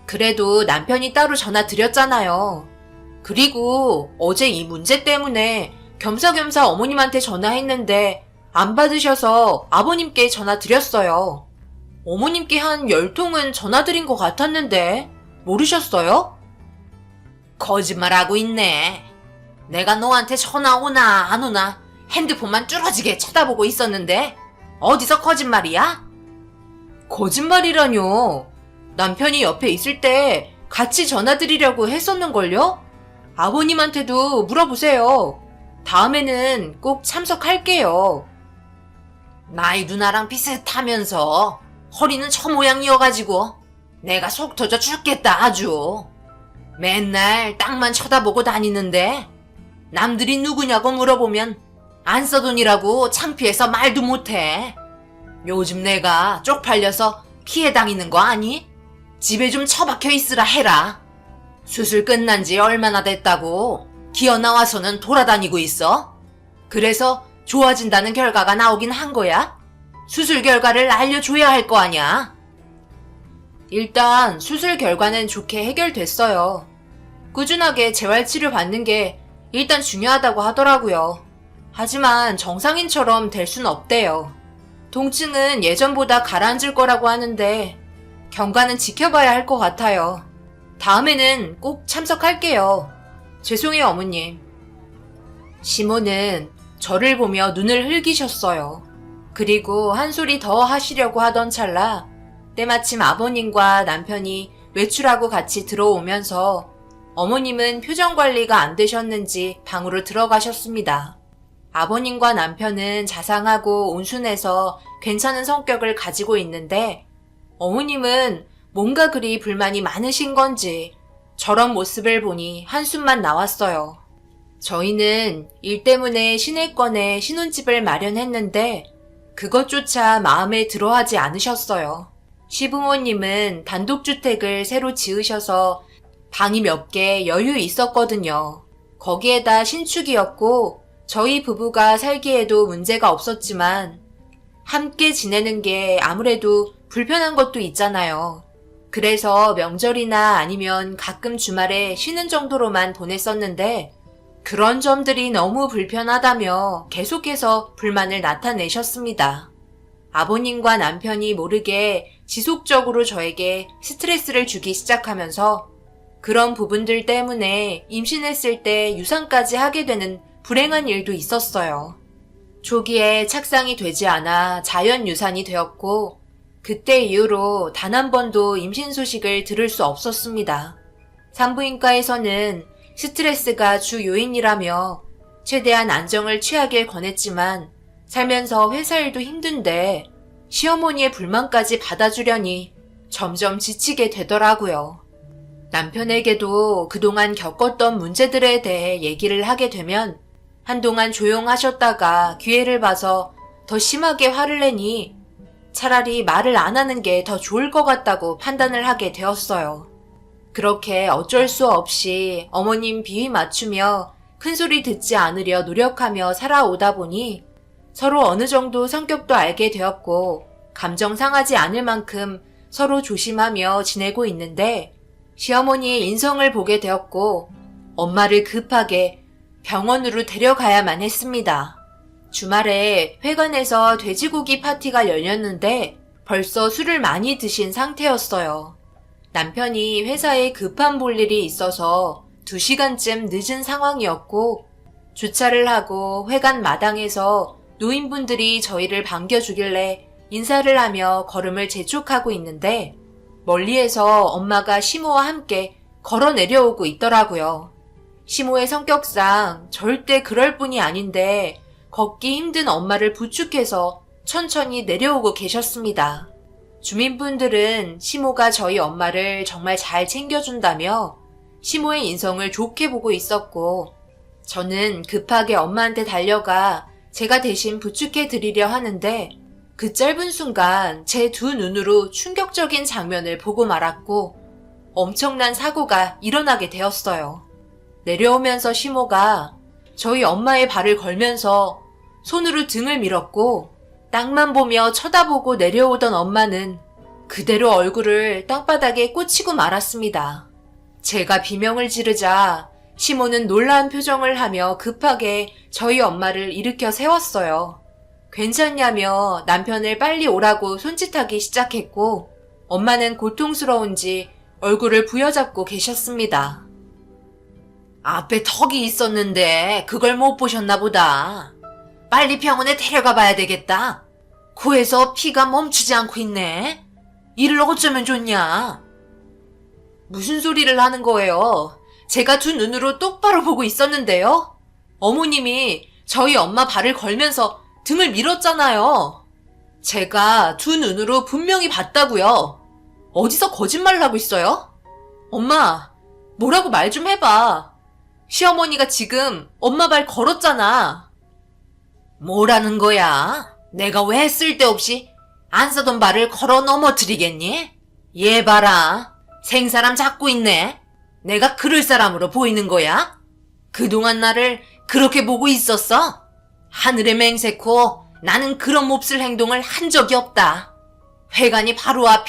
그래도 남편이 따로 전화 드렸잖아요. 그리고 어제 이 문제 때문에 겸사겸사 어머님한테 전화했는데 안 받으셔서 아버님께 전화 드렸어요. 어머님께 한 10통은 전화 드린 것 같았는데 모르셨어요? 거짓말하고 있네. 내가 너한테 전화 오나 안 오나 핸드폰만 뚫어지게 쳐다보고 있었는데 어디서 거짓말이야? 거짓말이라뇨. 남편이 옆에 있을 때 같이 전화 드리려고 했었는걸요? 아버님한테도 물어보세요. 다음에는 꼭 참석할게요. 나이도 나랑 비슷하면서 허리는 저 모양이어가지고 내가 속 터져 죽겠다 아주. 맨날 땅만 쳐다보고 다니는데 남들이 누구냐고 물어보면 안 써돈이라고 창피해서 말도 못해. 요즘 내가 쪽팔려서 피해 다니는 거 아니? 집에 좀 처박혀 있으라 해라. 수술 끝난 지 얼마나 됐다고 기어 나와서는 돌아다니고 있어? 그래서 좋아진다는 결과가 나오긴 한 거야? 수술 결과를 알려줘야 할 거 아냐? 일단 수술 결과는 좋게 해결됐어요. 꾸준하게 재활치료 받는 게 일단 중요하다고 하더라고요. 하지만 정상인처럼 될 순 없대요. 통증은 예전보다 가라앉을 거라고 하는데 경과는 지켜봐야 할 것 같아요. 다음에는 꼭 참석할게요. 죄송해요, 어머님. 시모는 저를 보며 눈을 흘기셨어요. 그리고 한 소리 더 하시려고 하던 찰나 때마침 아버님과 남편이 외출하고 같이 들어오면서 어머님은 표정 관리가 안 되셨는지 방으로 들어가셨습니다. 아버님과 남편은 자상하고 온순해서 괜찮은 성격을 가지고 있는데 어머님은 뭔가 그리 불만이 많으신 건지 저런 모습을 보니 한숨만 나왔어요. 저희는 일 때문에 시내권에 신혼집을 마련했는데 그것조차 마음에 들어하지 않으셨어요. 시부모님은 단독주택을 새로 지으셔서 방이 몇 개 여유 있었거든요. 거기에다 신축이었고 저희 부부가 살기에도 문제가 없었지만 함께 지내는 게 아무래도 불편한 것도 있잖아요. 그래서 명절이나 아니면 가끔 주말에 쉬는 정도로만 보냈었는데 그런 점들이 너무 불편하다며 계속해서 불만을 나타내셨습니다. 아버님과 남편이 모르게 지속적으로 저에게 스트레스를 주기 시작하면서 그런 부분들 때문에 임신했을 때 유산까지 하게 되는 불행한 일도 있었어요. 초기에 착상이 되지 않아 자연 유산이 되었고 그때 이후로 단 한 번도 임신 소식을 들을 수 없었습니다. 산부인과에서는 스트레스가 주 요인이라며 최대한 안정을 취하길 권했지만 살면서 회사 일도 힘든데 시어머니의 불만까지 받아주려니 점점 지치게 되더라고요. 남편에게도 그동안 겪었던 문제들에 대해 얘기를 하게 되면 한동안 조용하셨다가 기회를 봐서 더 심하게 화를 내니 차라리 말을 안 하는 게 더 좋을 것 같다고 판단을 하게 되었어요. 그렇게 어쩔 수 없이 어머님 비위 맞추며 큰소리 듣지 않으려 노력하며 살아오다 보니 서로 어느 정도 성격도 알게 되었고 감정 상하지 않을 만큼 서로 조심하며 지내고 있는데 시어머니의 인성을 보게 되었고 엄마를 급하게 병원으로 데려가야만 했습니다. 주말에 회관에서 돼지고기 파티가 열렸는데 벌써 술을 많이 드신 상태였어요. 남편이 회사에 급한 볼일이 있어서 2시간쯤 늦은 상황이었고 주차를 하고 회관 마당에서 노인분들이 저희를 반겨주길래 인사를 하며 걸음을 재촉하고 있는데 멀리에서 엄마가 시모와 함께 걸어 내려오고 있더라고요. 시모의 성격상 절대 그럴 뿐이 아닌데 걷기 힘든 엄마를 부축해서 천천히 내려오고 계셨습니다. 주민분들은 시모가 저희 엄마를 정말 잘 챙겨준다며 시모의 인성을 좋게 보고 있었고 저는 급하게 엄마한테 달려가 제가 대신 부축해 드리려 하는데 그 짧은 순간 제 두 눈으로 충격적인 장면을 보고 말았고 엄청난 사고가 일어나게 되었어요. 내려오면서 시모가 저희 엄마의 발을 걸면서 손으로 등을 밀었고 땅만 보며 쳐다보고 내려오던 엄마는 그대로 얼굴을 땅바닥에 꽂히고 말았습니다. 제가 비명을 지르자 시모는 놀라운 표정을 하며 급하게 저희 엄마를 일으켜 세웠어요. 괜찮냐며 남편을 빨리 오라고 손짓하기 시작했고 엄마는 고통스러운지 얼굴을 부여잡고 계셨습니다. 앞에 턱이 있었는데 그걸 못 보셨나 보다. 빨리 병원에 데려가 봐야 되겠다. 코에서 피가 멈추지 않고 있네. 이를 어쩌면 좋냐? 무슨 소리를 하는 거예요? 제가 두 눈으로 똑바로 보고 있었는데요. 어머님이 저희 엄마 발을 걸면서 등을 밀었잖아요. 제가 두 눈으로 분명히 봤다고요. 어디서 거짓말을 하고 있어요? 엄마, 뭐라고 말 좀 해봐. 시어머니가 지금 엄마 발 걸었잖아. 뭐라는 거야? 내가 왜 쓸데없이 안 쓰던 발을 걸어 넘어뜨리겠니? 얘 봐라. 생사람 잡고 있네. 내가 그럴 사람으로 보이는 거야? 그동안 나를 그렇게 보고 있었어? 하늘에 맹세코 나는 그런 몹쓸 행동을 한 적이 없다. 회관이 바로 앞인